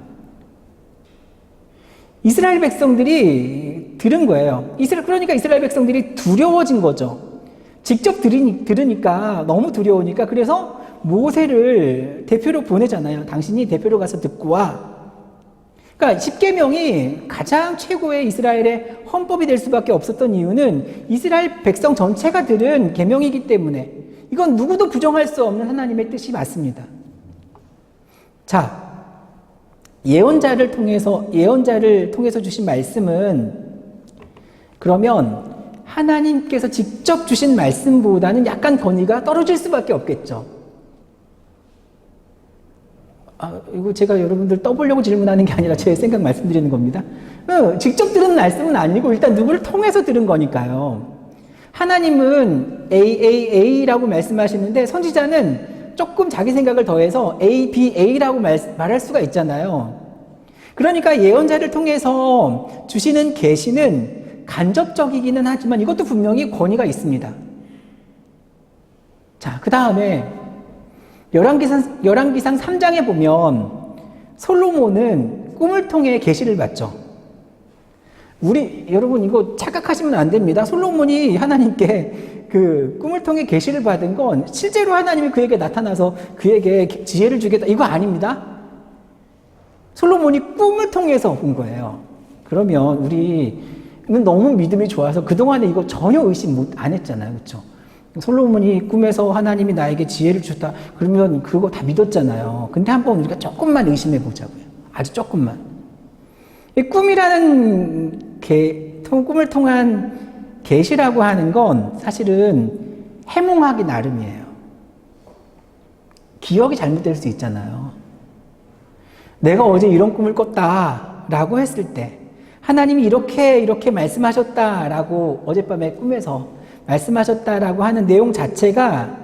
이스라엘 백성들이 들은 거예요. 그러니까 이스라엘 백성들이 두려워진 거죠. 직접 들으니까 너무 두려우니까 그래서 모세를 대표로 보내잖아요. 당신이 대표로 가서 듣고 와. 그러니까 십계명이 가장 최고의 이스라엘의 헌법이 될 수밖에 없었던 이유는 이스라엘 백성 전체가 들은 계명이기 때문에 이건 누구도 부정할 수 없는 하나님의 뜻이 맞습니다. 자, 예언자를 통해서 주신 말씀은 그러면 하나님께서 직접 주신 말씀보다는 약간 권위가 떨어질 수밖에 없겠죠. 이거 제가 여러분들 떠보려고 질문하는 게 아니라 제 생각 말씀드리는 겁니다. 직접 들은 말씀은 아니고 일단 누구를 통해서 들은 거니까요. 하나님은 AAA라고 말씀하시는데 선지자는 조금 자기 생각을 더해서 ABA라고 말할 수가 있잖아요. 그러니까 예언자를 통해서 주시는 계시는 간접적이기는 하지만 이것도 분명히 권위가 있습니다. 자, 그 다음에 열왕기상 3장에 보면 솔로몬은 꿈을 통해 계시를 받죠. 여러분 이거 착각하시면 안 됩니다. 솔로몬이 하나님께 그 꿈을 통해 계시를 받은 건 실제로 하나님이 그에게 나타나서 그에게 지혜를 주겠다 이거 아닙니다. 솔로몬이 꿈을 통해서 본 거예요. 그러면 우리는 너무 믿음이 좋아서 그동안에 이거 전혀 의심 안 했잖아요. 그렇죠? 솔로몬이 꿈에서 하나님이 나에게 지혜를 줬다. 그러면 그거 다 믿었잖아요. 근데 한번 우리가 조금만 의심해 보자고요. 아주 조금만. 이 꿈이라는 꿈을 통한 계시라고 하는 건 사실은 해몽하기 나름이에요. 기억이 잘못될 수 있잖아요. 내가 어제 이런 꿈을 꿨다라고 했을 때 하나님이 이렇게 말씀하셨다라고 어젯밤에 꿈에서 말씀하셨다라고 하는 내용 자체가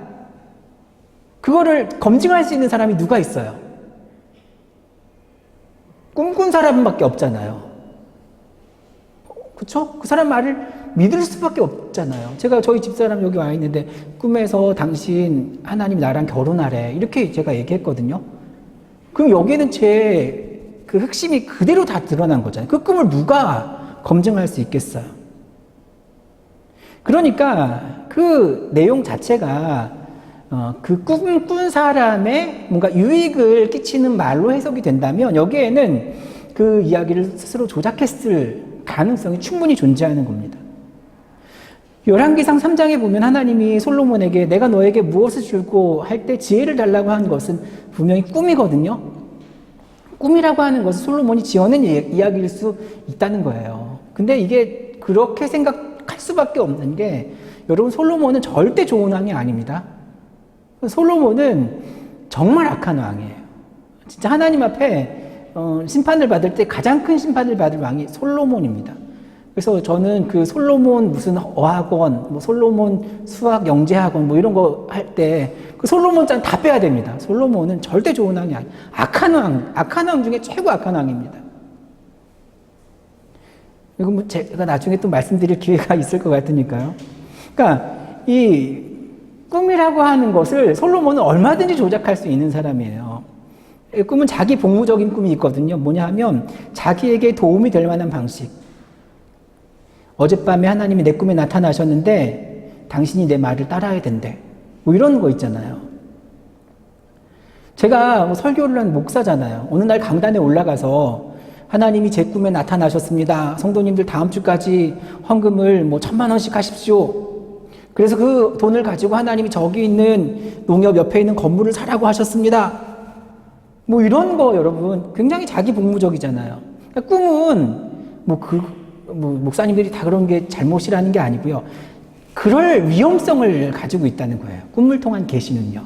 그거를 검증할 수 있는 사람이 누가 있어요? 꿈꾼 사람밖에 없잖아요. 그쵸? 그 사람 말을 믿을 수밖에 없잖아요. 제가 저희 집사람 여기 와 있는데 꿈에서 당신 하나님 나랑 결혼하래 이렇게 제가 얘기했거든요. 그럼 여기에는 제 그 흑심이 그대로 다 드러난 거잖아요. 그 꿈을 누가 검증할 수 있겠어요? 그러니까 그 내용 자체가 그 꿈 꾼 사람의 뭔가 유익을 끼치는 말로 해석이 된다면 여기에는 그 이야기를 스스로 조작했을 가능성이 충분히 존재하는 겁니다. 열왕기상 3장에 보면 하나님이 솔로몬에게 내가 너에게 무엇을 줄고 할 때 지혜를 달라고 한 것은 분명히 꿈이거든요. 꿈이라고 하는 것은 솔로몬이 지어낸 이야기일 수 있다는 거예요. 근데 이게 그렇게 생각할 수밖에 없는 게 여러분 솔로몬은 절대 좋은 왕이 아닙니다. 솔로몬은 정말 악한 왕이에요. 진짜 하나님 앞에 심판을 받을 때 가장 큰 심판을 받을 왕이 솔로몬입니다. 그래서 저는 그 솔로몬 무슨 어학원, 뭐 솔로몬 수학 영재학원 뭐 이런 거 할 때 그 솔로몬 짠 다 빼야 됩니다. 솔로몬은 절대 좋은 왕이 아니에요. 악한 왕 중에 최고 악한 왕입니다. 이거 뭐 제가 나중에 또 말씀드릴 기회가 있을 것 같으니까요. 그러니까 이 꿈이라고 하는 것을 솔로몬은 얼마든지 조작할 수 있는 사람이에요. 꿈은 자기 복무적인 꿈이 있거든요. 뭐냐 하면 자기에게 도움이 될 만한 방식. 어젯밤에 하나님이 내 꿈에 나타나셨는데 당신이 내 말을 따라야 된대. 뭐 이런 거 있잖아요. 제가 뭐 설교를 한 목사잖아요. 어느 날 강단에 올라가서 하나님이 제 꿈에 나타나셨습니다. 성도님들 다음 주까지 헌금을 뭐 1,000,000원씩 하십시오. 그래서 그 돈을 가지고 하나님이 저기 있는 농협 옆에 있는 건물을 사라고 하셨습니다. 뭐 이런 거 여러분 굉장히 자기 복무적이잖아요. 그러니까 꿈은 목사님들이 다 그런 게 잘못이라는 게 아니고요. 그럴 위험성을 가지고 있다는 거예요. 꿈을 통한 계시는요.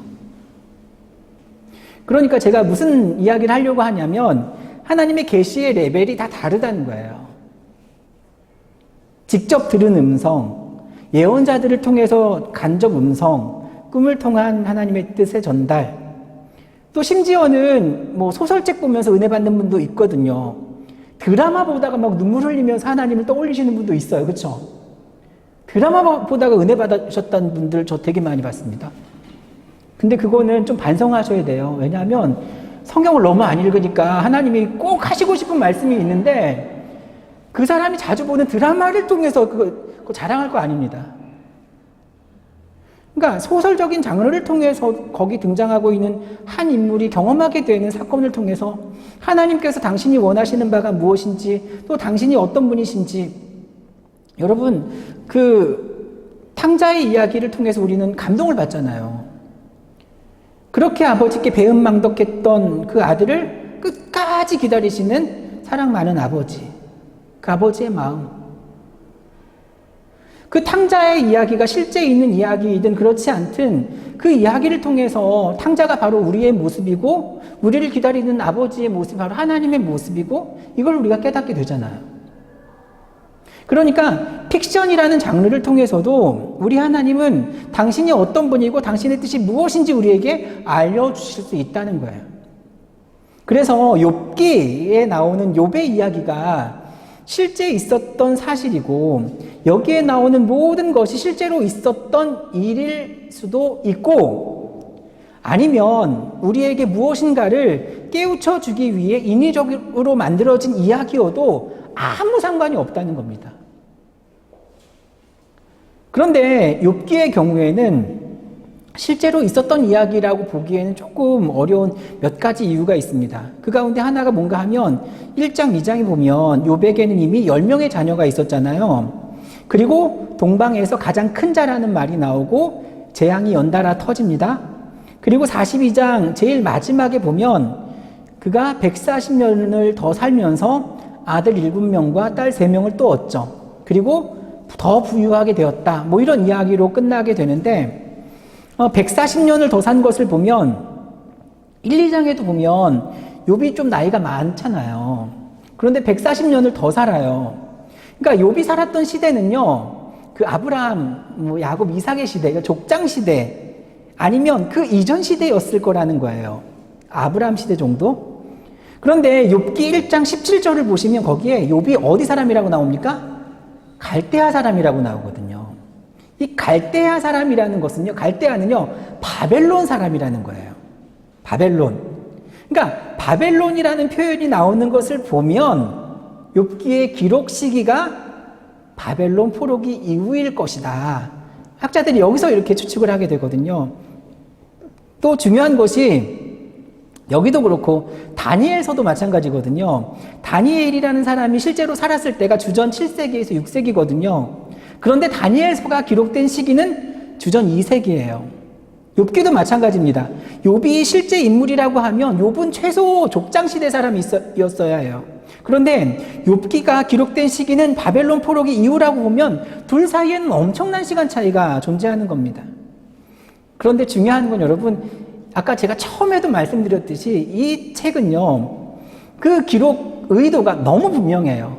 그러니까 제가 무슨 이야기를 하려고 하냐면 하나님의 계시의 레벨이 다 다르다는 거예요. 직접 들은 음성, 예언자들을 통해서 간접 음성, 꿈을 통한 하나님의 뜻의 전달, 또 심지어는 뭐 소설책 보면서 은혜 받는 분도 있거든요. 드라마 보다가 막 눈물 흘리면서 하나님을 떠올리시는 분도 있어요. 그렇죠? 드라마 보다가 은혜 받으셨다는 분들 저 되게 많이 봤습니다. 근데 그거는 좀 반성하셔야 돼요. 왜냐하면 성경을 너무 안 읽으니까 하나님이 꼭 하시고 싶은 말씀이 있는데 그 사람이 자주 보는 드라마를 통해서 그거 자랑할 거 아닙니다. 그러니까 소설적인 장르를 통해서 거기 등장하고 있는 한 인물이 경험하게 되는 사건을 통해서 하나님께서 당신이 원하시는 바가 무엇인지 또 당신이 어떤 분이신지 여러분 그 탕자의 이야기를 통해서 우리는 감동을 받잖아요. 그렇게 아버지께 배은망덕했던 그 아들을 끝까지 기다리시는 사랑 많은 아버지, 그 아버지의 마음. 그 탕자의 이야기가 실제 있는 이야기이든 그렇지 않든 그 이야기를 통해서 탕자가 바로 우리의 모습이고 우리를 기다리는 아버지의 모습이 바로 하나님의 모습이고 이걸 우리가 깨닫게 되잖아요. 그러니까 픽션이라는 장르를 통해서도 우리 하나님은 당신이 어떤 분이고 당신의 뜻이 무엇인지 우리에게 알려주실 수 있다는 거예요. 그래서 욥기에 나오는 욥의 이야기가 실제 있었던 사실이고 여기에 나오는 모든 것이 실제로 있었던 일일 수도 있고 아니면 우리에게 무엇인가를 깨우쳐 주기 위해 인위적으로 만들어진 이야기여도 아무 상관이 없다는 겁니다. 그런데 욥기의 경우에는 실제로 있었던 이야기라고 보기에는 조금 어려운 몇 가지 이유가 있습니다. 그 가운데 하나가 뭔가 하면 1장, 2장에 보면 욥에게는 이미 10명의 자녀가 있었잖아요. 그리고 동방에서 가장 큰 자라는 말이 나오고 재앙이 연달아 터집니다. 그리고 42장 제일 마지막에 보면 그가 140년을 더 살면서 아들 7명과 딸 3명을 또 얻죠. 그리고 더 부유하게 되었다. 뭐 이런 이야기로 끝나게 되는데 140년을 더 산 것을 보면 1, 2장에도 보면 욥이 좀 나이가 많잖아요. 그런데 140년을 더 살아요. 그러니까 욥이 살았던 시대는요. 그 아브라함, 뭐 야곱, 이삭의 시대, 그러니까 족장 시대 아니면 그 이전 시대였을 거라는 거예요. 아브라함 시대 정도? 그런데 욥기 1장 17절을 보시면 거기에 욥이 어디 사람이라고 나옵니까? 갈대아 사람이라고 나오거든요. 이 갈대아 사람이라는 것은요, 갈대아는요, 바벨론 사람이라는 거예요. 바벨론. 그러니까 바벨론이라는 표현이 나오는 것을 보면 욥기의 기록 시기가 바벨론 포로기 이후일 것이다. 학자들이 여기서 이렇게 추측을 하게 되거든요. 또 중요한 것이 여기도 그렇고 다니엘서도 마찬가지거든요. 다니엘이라는 사람이 실제로 살았을 때가 주전 7세기에서 6세기거든요. 그런데 다니엘서가 기록된 시기는 주전 2세기예요. 욥기도 마찬가지입니다. 욥이 실제 인물이라고 하면 욥은 최소 족장시대 사람이었어야 해요. 그런데 욥기가 기록된 시기는 바벨론 포로기 이후라고 보면 둘 사이에는 엄청난 시간 차이가 존재하는 겁니다. 그런데 중요한 건 여러분, 아까 제가 처음에도 말씀드렸듯이 이 책은요, 그 기록 의도가 너무 분명해요.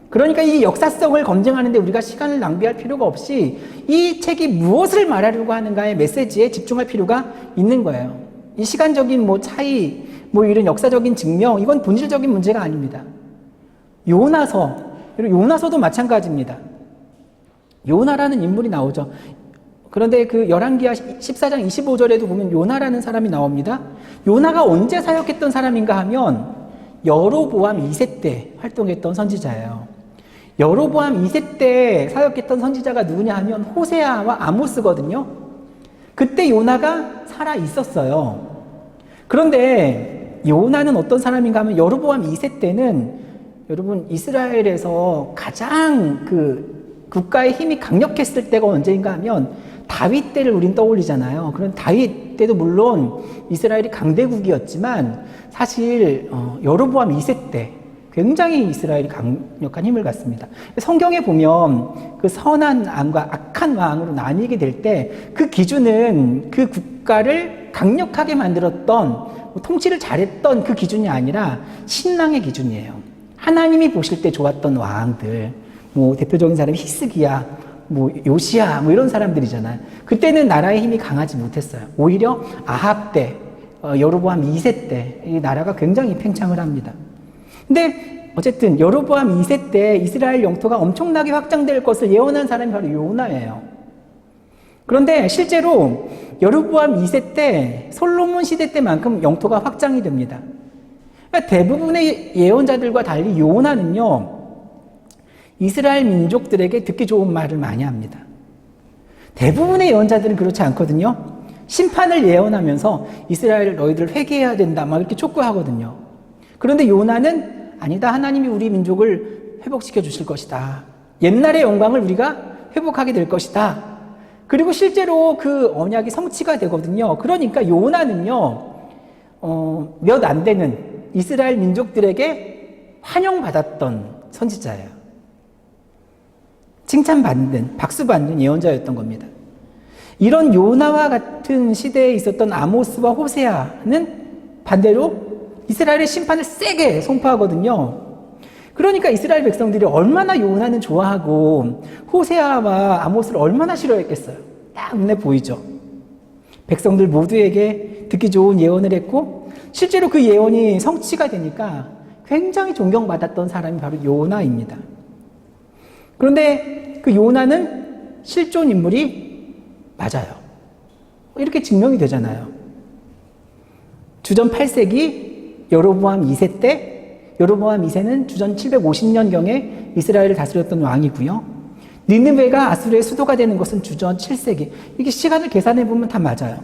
그러니까 이 역사성을 검증하는데 우리가 시간을 낭비할 필요가 없이 이 책이 무엇을 말하려고 하는가의 메시지에 집중할 필요가 있는 거예요. 이 시간적인 차이, 이런 역사적인 증명, 이건 본질적인 문제가 아닙니다. 요나서도 마찬가지입니다. 요나라는 인물이 나오죠. 그런데 그 열왕기하 14장 25절에도 보면 요나라는 사람이 나옵니다. 요나가 언제 사역했던 사람인가 하면 여로보암 2세 때 활동했던 선지자예요. 여로보암 2세 때 사역했던 선지자가 누구냐 하면 호세아와 아모스거든요. 그때 요나가 살아 있었어요. 그런데 요나는 어떤 사람인가 하면 여로보암 2세 때는 여러분 이스라엘에서 가장 그 국가의 힘이 강력했을 때가 언제인가 하면 다윗 때를 우린 떠올리잖아요. 그런 다윗 때도 물론 이스라엘이 강대국이었지만 사실 여로보암 2세 때 굉장히 이스라엘이 강력한 힘을 갖습니다. 성경에 보면 그 선한 왕과 악한 왕으로 나뉘게 될 때 그 기준은 그 국가를 강력하게 만들었던 통치를 잘했던 그 기준이 아니라 신앙의 기준이에요. 하나님이 보실 때 좋았던 왕들, 대표적인 사람이 히스기야, 요시야, 이런 사람들이잖아요. 그때는 나라의 힘이 강하지 못했어요. 오히려 아합 때, 여로보암 2세 때 이 나라가 굉장히 팽창을 합니다. 근데 어쨌든 여로보암 2세 때 이스라엘 영토가 엄청나게 확장될 것을 예언한 사람이 바로 요나예요. 그런데 실제로 여로보암 2세 때 솔로몬 시대 때만큼 영토가 확장이 됩니다. 그러니까 대부분의 예언자들과 달리 요나는요, 이스라엘 민족들에게 듣기 좋은 말을 많이 합니다. 대부분의 예언자들은 그렇지 않거든요. 심판을 예언하면서 이스라엘 너희들 회개해야 된다 이렇게 촉구하거든요. 그런데 요나는 아니다, 하나님이 우리 민족을 회복시켜 주실 것이다. 옛날의 영광을 우리가 회복하게 될 것이다. 그리고 실제로 그 언약이 성취가 되거든요. 그러니까 요나는요, 몇 안 되는 이스라엘 민족들에게 환영받았던 선지자예요. 칭찬받는, 박수받는 예언자였던 겁니다. 이런 요나와 같은 시대에 있었던 아모스와 호세아는 반대로 이스라엘의 심판을 세게 선포하거든요. 그러니까 이스라엘 백성들이 얼마나 요나는 좋아하고 호세아와 아모스를 얼마나 싫어했겠어요. 딱 눈에 보이죠. 백성들 모두에게 듣기 좋은 예언을 했고 실제로 그 예언이 성취가 되니까 굉장히 존경받았던 사람이 바로 요나입니다. 그런데 그 요나는 실존 인물이 맞아요. 이렇게 증명이 되잖아요. 주전 8세기 여로보암 2세 때, 여로보암 2세는 주전 750년경에 이스라엘을 다스렸던 왕이고요. 니느웨가 아수르의 수도가 되는 것은 주전 7세기. 이게 시간을 계산해 보면 다 맞아요.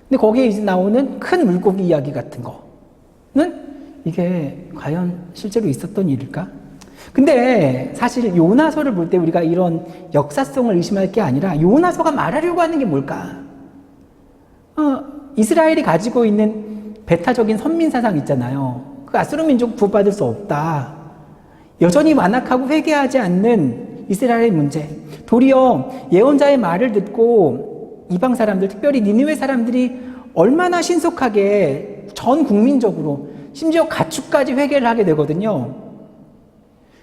근데 거기에 이제 나오는 큰 물고기 이야기 같은 거는 이게 과연 실제로 있었던 일일까? 근데 사실 요나서를 볼 때 우리가 이런 역사성을 의심할 게 아니라 요나서가 말하려고 하는 게 뭘까? 이스라엘이 가지고 있는 배타적인 선민사상 있잖아요. 그 아수르 민족 구원받을 수 없다. 여전히 완악하고 회개하지 않는 이스라엘의 문제. 도리어 예언자의 말을 듣고 이방 사람들, 특별히 니느웨 사람들이 얼마나 신속하게 전 국민적으로 심지어 가축까지 회개를 하게 되거든요.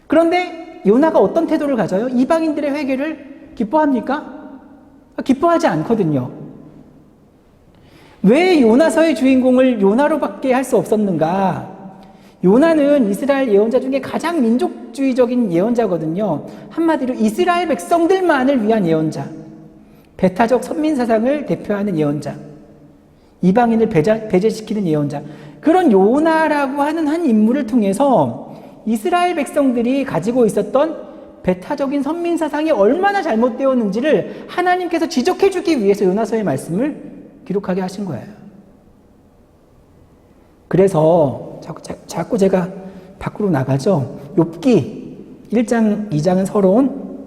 그런데 요나가 어떤 태도를 가져요? 이방인들의 회개를 기뻐합니까? 기뻐하지 않거든요. 왜 요나서의 주인공을 요나로밖에 할 수 없었는가? 요나는 이스라엘 예언자 중에 가장 민족주의적인 예언자거든요. 한마디로 이스라엘 백성들만을 위한 예언자, 배타적 선민사상을 대표하는 예언자, 이방인을 배제시키는 예언자, 그런 요나라고 하는 한 인물을 통해서 이스라엘 백성들이 가지고 있었던 배타적인 선민사상이 얼마나 잘못되었는지를 하나님께서 지적해주기 위해서 요나서의 말씀을 기록하게 하신 거예요. 그래서 자꾸 제가 밖으로 나가죠. 욥기 1장, 2장은 서론,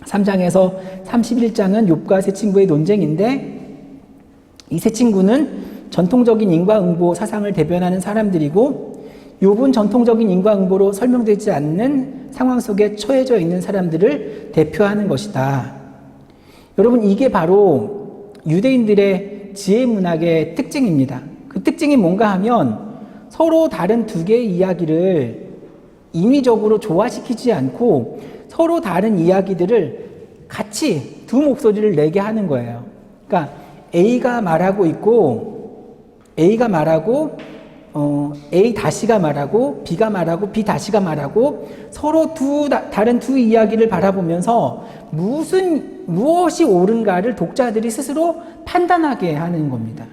3장에서 31장은 욥과 세 친구의 논쟁인데 이 세 친구는 전통적인 인과응보 사상을 대변하는 사람들이고 욥은 전통적인 인과응보로 설명되지 않는 상황 속에 처해져 있는 사람들을 대표하는 것이다. 여러분, 이게 바로 유대인들의 지혜 문학의 특징입니다. 그 특징이 뭔가 하면 서로 다른 두 개의 이야기를 인위적으로 조화시키지 않고 서로 다른 이야기들을 같이 두 목소리를 내게 하는 거예요. 그러니까 A가 말하고 있고 A가 말하고 A 다시가 말하고 B가 말하고 B 다시가 말하고 서로 다른 두 이야기를 바라보면서 무엇이 옳은가를 독자들이 스스로 판단하게 하는 겁니다.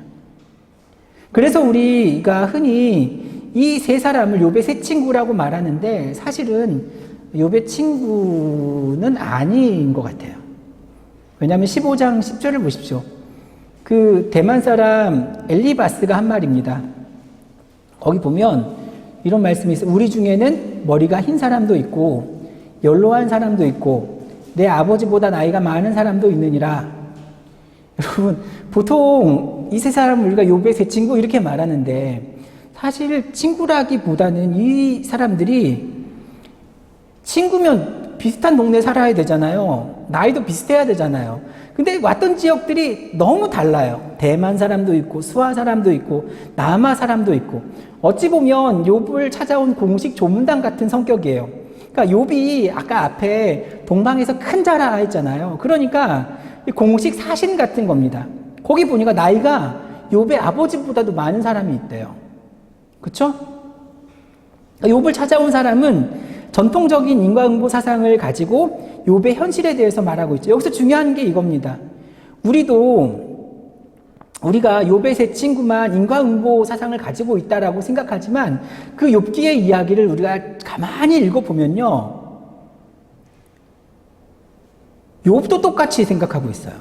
그래서 우리가 흔히 이 세 사람을 욥의 세 친구라고 말하는데 사실은 욥의 친구는 아닌 것 같아요. 왜냐하면 15장 10절을 보십시오. 그 대만 사람 엘리바스가 한 말입니다. 거기 보면 이런 말씀이 있어요. 우리 중에는 머리가 흰 사람도 있고 연로한 사람도 있고 내 아버지보다 나이가 많은 사람도 있느니라. 여러분, 보통 이 세 사람을 우리가 욥의 세 친구 이렇게 말하는데 사실 친구라기보다는 이 사람들이 친구면 비슷한 동네에 살아야 되잖아요. 나이도 비슷해야 되잖아요. 근데 왔던 지역들이 너무 달라요. 대만 사람도 있고 수아 사람도 있고 남아 사람도 있고 어찌 보면 욥을 찾아온 공식 조문당 같은 성격이에요. 그러니까 욥이 아까 앞에 동방에서 큰 자라 했잖아요. 그러니까 공식 사신 같은 겁니다. 거기 보니까 나이가 욥의 아버지보다도 많은 사람이 있대요. 그렇죠? 욥을 찾아온 사람은 전통적인 인과응보 사상을 가지고 욥의 현실에 대해서 말하고 있죠. 여기서 중요한 게 이겁니다. 우리가 욥의 세 친구만 인과응보 사상을 가지고 있다라고 생각하지만 그 욥기의 이야기를 우리가 가만히 읽어보면요. 욥도 똑같이 생각하고 있어요.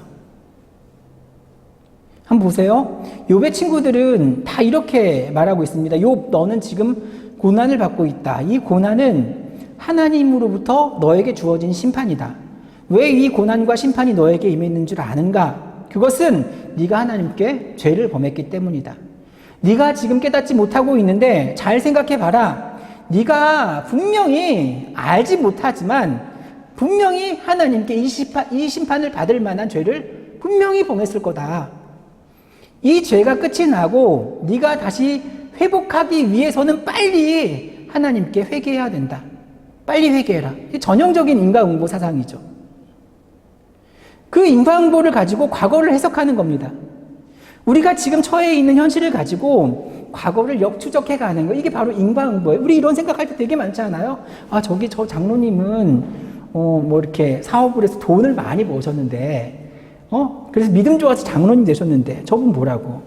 한번 보세요. 욥의 친구들은 다 이렇게 말하고 있습니다. 욥, 너는 지금 고난을 받고 있다. 이 고난은 하나님으로부터 너에게 주어진 심판이다. 왜 이 고난과 심판이 너에게 임했는 줄 아는가? 그것은 네가 하나님께 죄를 범했기 때문이다. 네가 지금 깨닫지 못하고 있는데 잘 생각해봐라. 네가 분명히 알지 못하지만 분명히 하나님께 이 심판을 받을 만한 죄를 분명히 범했을 거다. 이 죄가 끝이 나고 네가 다시 회복하기 위해서는 빨리 하나님께 회개해야 된다. 빨리 회개해라. 전형적인 인과응보 사상이죠. 그 인과응보를 가지고 과거를 해석하는 겁니다. 우리가 지금 처해 있는 현실을 가지고 과거를 역추적해가는 거, 이게 바로 인과응보예요. 우리 이런 생각할 때 되게 많지 않아요? 아, 저 장로님은 뭐 이렇게 사업을 해서 돈을 많이 버셨는데, 그래서 믿음 좋아서 장로님 되셨는데 저분 뭐라고?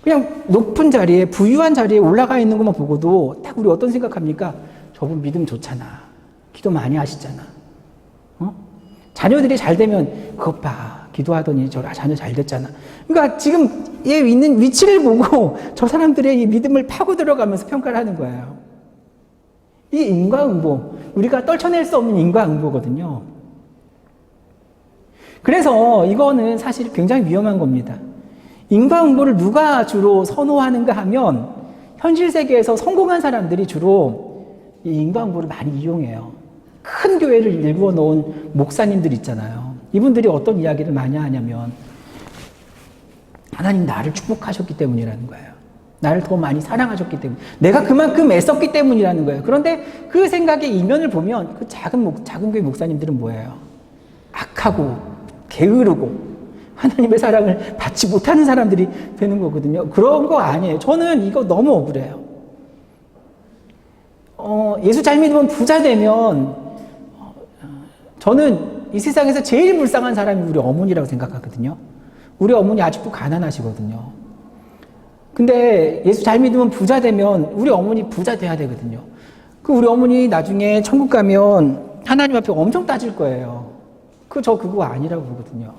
그냥 높은 자리에, 부유한 자리에 올라가 있는 것만 보고도 딱 우리 어떤 생각합니까? 저분 믿음 좋잖아. 기도 많이 하시잖아. 자녀들이 잘 되면 그것 봐. 기도하더니 자녀 잘 됐잖아. 그러니까 지금 얘 있는 위치를 보고 저 사람들의 이 믿음을 파고 들어가면서 평가를 하는 거예요. 이 인과응보, 우리가 떨쳐낼 수 없는 인과응보거든요. 그래서 이거는 사실 굉장히 위험한 겁니다. 인과응보를 누가 주로 선호하는가 하면 현실 세계에서 성공한 사람들이 주로 이 인과응보를 많이 이용해요. 큰 교회를 일구어 놓은 목사님들 있잖아요. 이분들이 어떤 이야기를 많이 하냐면 하나님 나를 축복하셨기 때문이라는 거예요. 나를 더 많이 사랑하셨기 때문. 내가 그만큼 애썼기 때문이라는 거예요. 그런데 그 생각의 이면을 보면 그 작은 교회 목사님들은 뭐예요? 악하고 게으르고 하나님의 사랑을 받지 못하는 사람들이 되는 거거든요. 그런 거 아니에요. 저는 이거 너무 억울해요. 예수 잘 믿으면 부자 되면 저는 이 세상에서 제일 불쌍한 사람이 우리 어머니라고 생각하거든요. 우리 어머니 아직도 가난하시거든요. 근데 예수 잘 믿으면 부자 되면 우리 어머니 부자 돼야 되거든요. 우리 어머니 나중에 천국 가면 하나님 앞에 엄청 따질 거예요. 저 그거 아니라고 보거든요.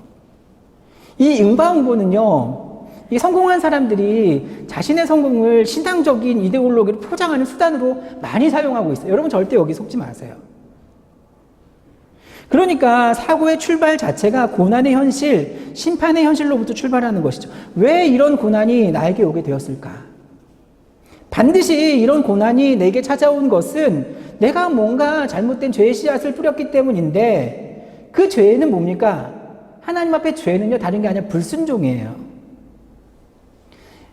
이 인과응보는요, 이 성공한 사람들이 자신의 성공을 신앙적인 이데올로기로 포장하는 수단으로 많이 사용하고 있어요. 여러분 절대 여기 속지 마세요. 그러니까 사고의 출발 자체가 고난의 현실, 심판의 현실로부터 출발하는 것이죠. 왜 이런 고난이 나에게 오게 되었을까? 반드시 이런 고난이 내게 찾아온 것은 내가 뭔가 잘못된 죄의 씨앗을 뿌렸기 때문인데 그 죄는 뭡니까? 하나님 앞에 죄는요, 다른 게 아니라 불순종이에요.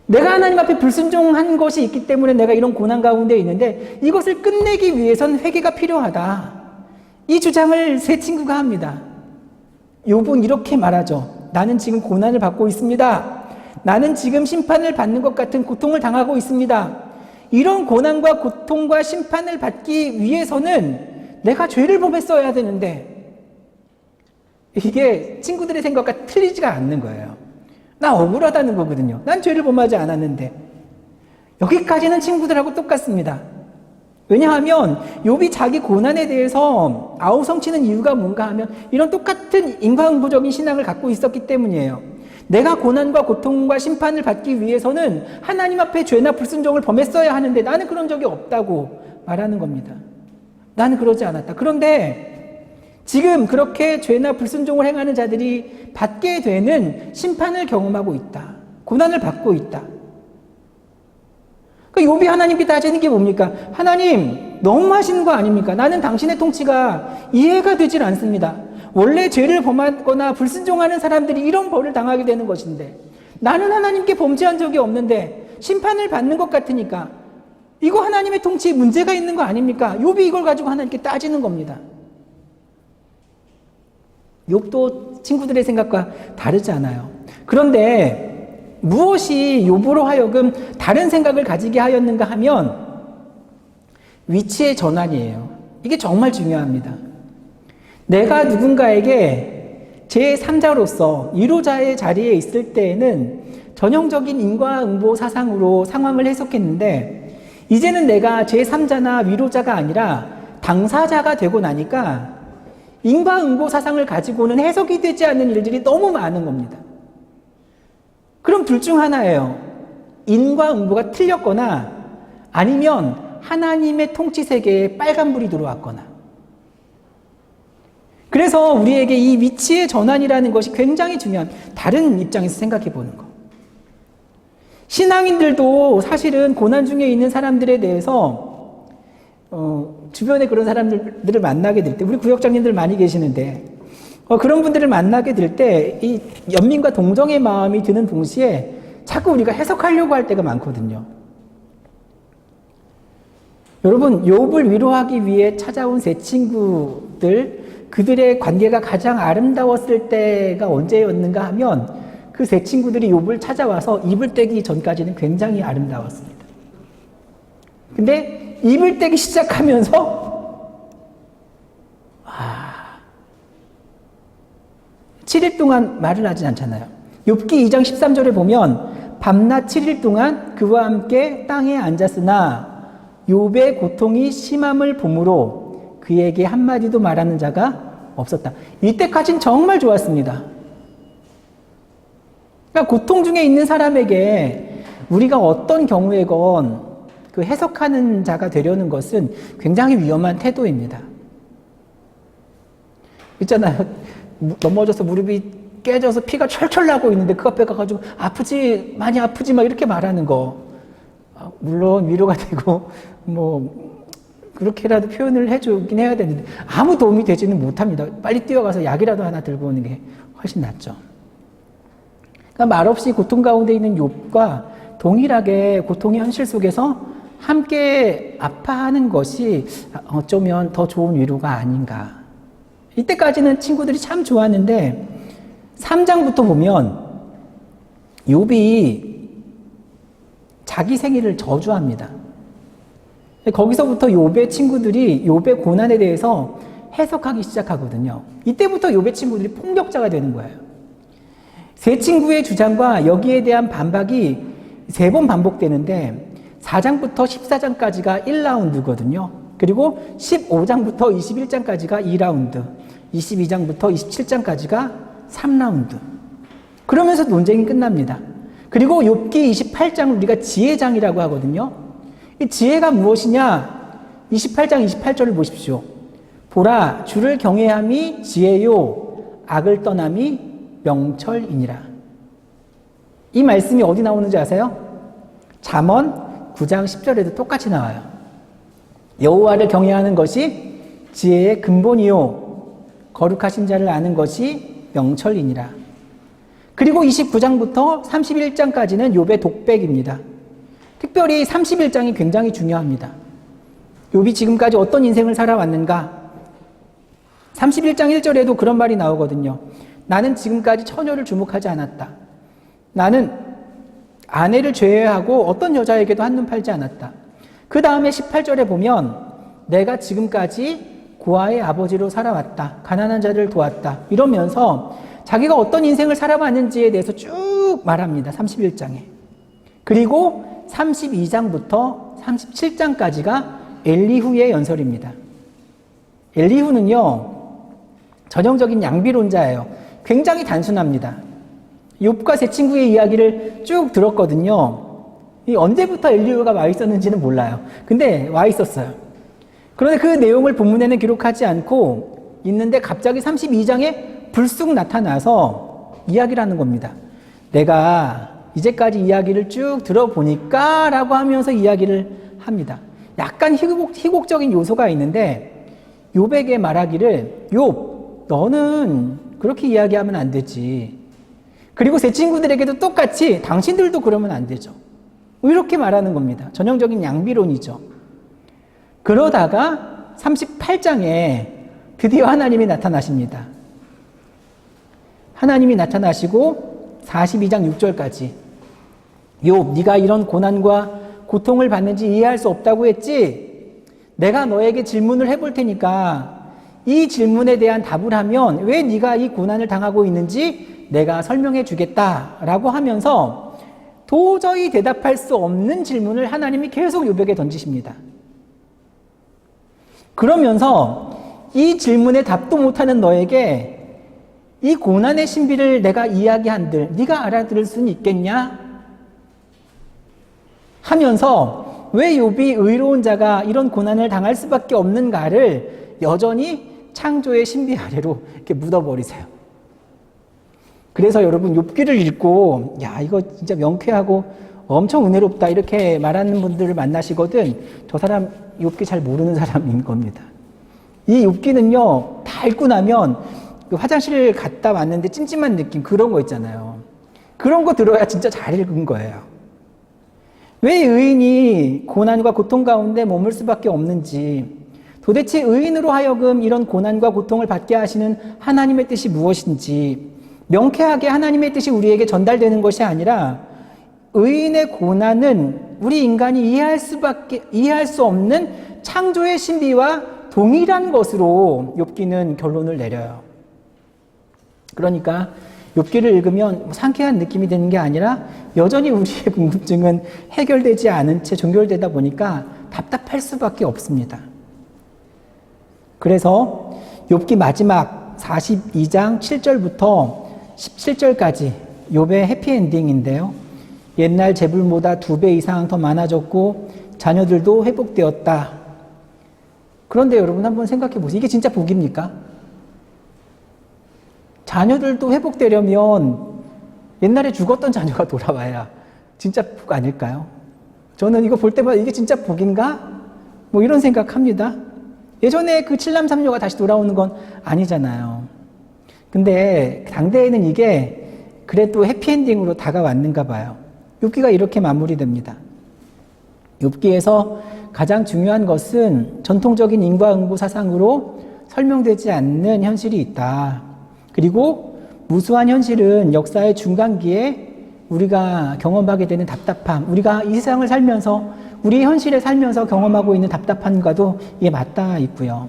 내가 하나님 앞에 불순종한 것이 있기 때문에 내가 이런 고난 가운데 있는데 이것을 끝내기 위해선 회개가 필요하다. 이 주장을 세 친구가 합니다. 욥은 이렇게 말하죠. 나는 지금 고난을 받고 있습니다. 나는 지금 심판을 받는 것 같은 고통을 당하고 있습니다. 이런 고난과 고통과 심판을 받기 위해서는 내가 죄를 범했어야 되는데 이게 친구들의 생각과 틀리지가 않는 거예요. 나 억울하다는 거거든요. 난 죄를 범하지 않았는데. 여기까지는 친구들하고 똑같습니다. 왜냐하면 욥이 자기 고난에 대해서 아우성치는 이유가 뭔가 하면 이런 똑같은 인과응보적인 신앙을 갖고 있었기 때문이에요. 내가 고난과 고통과 심판을 받기 위해서는 하나님 앞에 죄나 불순종을 범했어야 하는데 나는 그런 적이 없다고 말하는 겁니다. 나는 그러지 않았다. 그런데 지금 그렇게 죄나 불순종을 행하는 자들이 받게 되는 심판을 경험하고 있다. 고난을 받고 있다. 그러니까 욥이 하나님께 따지는 게 뭡니까? 하나님, 너무하시는 거 아닙니까? 나는 당신의 통치가 이해가 되질 않습니다. 원래 죄를 범하거나 불순종하는 사람들이 이런 벌을 당하게 되는 것인데 나는 하나님께 범죄한 적이 없는데 심판을 받는 것 같으니까 이거 하나님의 통치에 문제가 있는 거 아닙니까? 욥이 이걸 가지고 하나님께 따지는 겁니다. 욥도 친구들의 생각과 다르지 않아요. 그런데 무엇이 욥으로 하여금 다른 생각을 가지게 하였는가 하면 위치의 전환이에요. 이게 정말 중요합니다. 내가 누군가에게 제3자로서 위로자의 자리에 있을 때에는 전형적인 인과응보 사상으로 상황을 해석했는데 이제는 내가 제3자나 위로자가 아니라 당사자가 되고 나니까 인과응보 사상을 가지고는 해석이 되지 않는 일들이 너무 많은 겁니다. 그럼 둘 중 하나예요. 인과응보가 틀렸거나 아니면 하나님의 통치 세계에 빨간불이 들어왔거나. 그래서 우리에게 이 위치의 전환이라는 것이 굉장히 중요한 다른 입장에서 생각해 보는 거. 신앙인들도 사실은 고난 중에 있는 사람들에 대해서 주변에 그런 사람들을 만나게 될 때, 우리 구역장님들 많이 계시는데, 그런 분들을 만나게 될 때, 이 연민과 동정의 마음이 드는 동시에 자꾸 우리가 해석하려고 할 때가 많거든요. 여러분, 욥을 위로하기 위해 찾아온 세 친구들, 그들의 관계가 가장 아름다웠을 때가 언제였는가 하면 그 세 친구들이 욥을 찾아와서 입을 떼기 전까지는 굉장히 아름다웠습니다. 근데 입을 떼기 시작하면서 7일 동안 말을 하지 않잖아요. 욥기 2장 13절에 보면 밤낮 7일 동안 그와 함께 땅에 앉았으나 욥의 고통이 심함을 보므로 그에게 한마디도 말하는 자가 없었다. 이때까지는 정말 좋았습니다. 그러니까 고통 중에 있는 사람에게 우리가 어떤 경우에건 그 해석하는 자가 되려는 것은 굉장히 위험한 태도입니다. 있잖아요. 넘어져서 무릎이 깨져서 피가 철철 나고 있는데 그 앞에 가가지고 아프지, 많이 아프지 막 이렇게 말하는 거. 물론 위로가 되고 뭐 그렇게라도 표현을 해주긴 해야 되는데 아무 도움이 되지는 못합니다. 빨리 뛰어가서 약이라도 하나 들고 오는 게 훨씬 낫죠. 그러니까 말없이 고통 가운데 있는 욥과 동일하게 고통의 현실 속에서 함께 아파하는 것이 어쩌면 더 좋은 위로가 아닌가. 이때까지는 친구들이 참 좋았는데 3장부터 보면 욥이 자기 생일을 저주합니다. 거기서부터 욥의 친구들이 욥의 고난에 대해서 해석하기 시작하거든요. 이때부터 욥의 친구들이 폭력자가 되는 거예요. 세 친구의 주장과 여기에 대한 반박이 3번 반복되는데 4장부터 14장까지가 1라운드거든요. 그리고 15장부터 21장까지가 2라운드, 22장부터 27장까지가 3라운드. 그러면서 논쟁이 끝납니다. 그리고 욥기 28장을 우리가 지혜장이라고 하거든요. 이 지혜가 무엇이냐? 28장 28절을 보십시오. 보라, 주를 경외함이 지혜요, 악을 떠남이 명철이니라. 이 말씀이 어디 나오는지 아세요? 잠언 9장 10절에도 똑같이 나와요. 여호와를 경외하는 것이 지혜의 근본이요, 거룩하신 자를 아는 것이 명철이니라. 그리고 29장부터 31장까지는 욥의 독백입니다. 특별히 31장이 굉장히 중요합니다. 욥이 지금까지 어떤 인생을 살아왔는가? 31장 1절에도 그런 말이 나오거든요. 나는 지금까지 처녀를 주목하지 않았다. 나는 아내를 제외하고 어떤 여자에게도 한눈 팔지 않았다. 그 다음에 18절에 보면 내가 지금까지 고아의 아버지로 살아왔다. 가난한 자를 도왔다. 이러면서 자기가 어떤 인생을 살아왔는지에 대해서 쭉 말합니다. 31장에. 그리고 32장부터 37장까지가 엘리후의 연설입니다. 엘리후는요, 전형적인 양비론자예요. 굉장히 단순합니다. 욥과 세 친구의 이야기를 쭉 들었거든요. 언제부터 엘리후가 와 있었는지는 몰라요. 근데 와 있었어요. 그런데 그 내용을 본문에는 기록하지 않고 있는데 갑자기 32장에 불쑥 나타나서 이야기를 하는 겁니다. 내가 이제까지 이야기를 쭉 들어보니까 라고 하면서 이야기를 합니다. 약간 희곡적인 요소가 있는데 욥에게 말하기를 욥 너는 그렇게 이야기하면 안 되지. 그리고 제 친구들에게도 똑같이 당신들도 그러면 안 되죠. 이렇게 말하는 겁니다. 전형적인 양비론이죠. 그러다가 38장에 드디어 하나님이 나타나십니다. 하나님이 나타나시고 42장 6절까지 욥 네가 이런 고난과 고통을 받는지 이해할 수 없다고 했지? 내가 너에게 질문을 해볼 테니까 이 질문에 대한 답을 하면 왜 네가 이 고난을 당하고 있는지 내가 설명해 주겠다라고 하면서 도저히 대답할 수 없는 질문을 하나님이 계속 욥에게 던지십니다. 그러면서 이 질문에 답도 못하는 너에게 이 고난의 신비를 내가 이야기한들 네가 알아들을 수는 있겠냐? 하면서 왜 욥이 의로운 자가 이런 고난을 당할 수밖에 없는가를 여전히 창조의 신비 아래로 이렇게 묻어버리세요. 그래서 여러분 욥기를 읽고 야 이거 진짜 명쾌하고 엄청 은혜롭다 이렇게 말하는 분들을 만나시거든 저 사람 욥기 잘 모르는 사람인 겁니다. 이 욥기는요 다 읽고 나면 화장실 갔다 왔는데 찜찜한 느낌 그런 거 있잖아요. 그런 거 들어야 진짜 잘 읽은 거예요. 왜 의인이 고난과 고통 가운데 머물 수밖에 없는지 도대체 의인으로 하여금 이런 고난과 고통을 받게 하시는 하나님의 뜻이 무엇인지 명쾌하게 하나님의 뜻이 우리에게 전달되는 것이 아니라 의인의 고난은 우리 인간이 이해할 수 없는 창조의 신비와 동일한 것으로 욥기는 결론을 내려요. 그러니까 욥기를 읽으면 상쾌한 느낌이 드는 게 아니라 여전히 우리의 궁금증은 해결되지 않은 채 종결되다 보니까 답답할 수밖에 없습니다. 그래서 욥기 마지막 42장 7절부터 17절까지 욥의 해피엔딩인데요. 옛날 재물보다 2배 이상 더 많아졌고 자녀들도 회복되었다. 그런데 여러분 한번 생각해 보세요. 이게 진짜 복입니까? 자녀들도 회복되려면 옛날에 죽었던 자녀가 돌아와야 진짜 복 아닐까요? 저는 이거 볼 때마다 이게 진짜 복인가? 뭐 이런 생각합니다. 예전에 그 칠남 삼녀가 다시 돌아오는 건 아니잖아요. 근데 당대에는 이게 그래도 해피엔딩으로 다가왔는가 봐요. 욥기가 이렇게 마무리됩니다. 욥기에서 가장 중요한 것은 전통적인 인과응보 사상으로 설명되지 않는 현실이 있다. 그리고 무수한 현실은 역사의 중간기에 우리가 경험하게 되는 답답함, 우리가 이 세상을 살면서 우리 현실에 살면서 경험하고 있는 답답함과도 이게 맞닿아 있고요.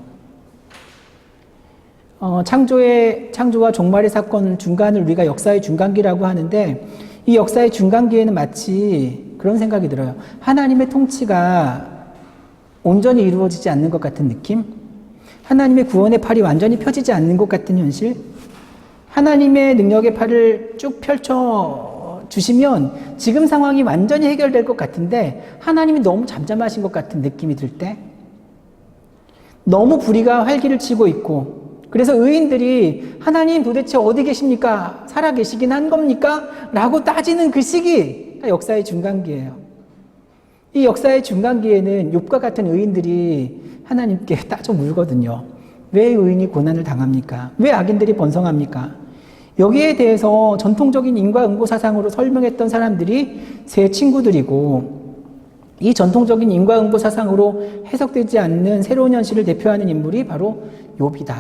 창조와 종말의 사건 중간을 우리가 역사의 중간기라고 하는데 이 역사의 중간기에는 마치 그런 생각이 들어요. 하나님의 통치가 온전히 이루어지지 않는 것 같은 느낌? 하나님의 구원의 팔이 완전히 펴지지 않는 것 같은 현실? 하나님의 능력의 팔을 쭉 펼쳐 주시면 지금 상황이 완전히 해결될 것 같은데 하나님이 너무 잠잠하신 것 같은 느낌이 들 때? 너무 불의가 활기를 치고 있고 그래서 의인들이 하나님 도대체 어디 계십니까? 살아 계시긴 한 겁니까? 라고 따지는 그 시기가 역사의 중간기예요. 이 역사의 중간기에는 욥과 같은 의인들이 하나님께 따져 물거든요. 왜 의인이 고난을 당합니까? 왜 악인들이 번성합니까? 여기에 대해서 전통적인 인과응보 사상으로 설명했던 사람들이 세 친구들이고, 이 전통적인 인과응보 사상으로 해석되지 않는 새로운 현실을 대표하는 인물이 바로 욥이다.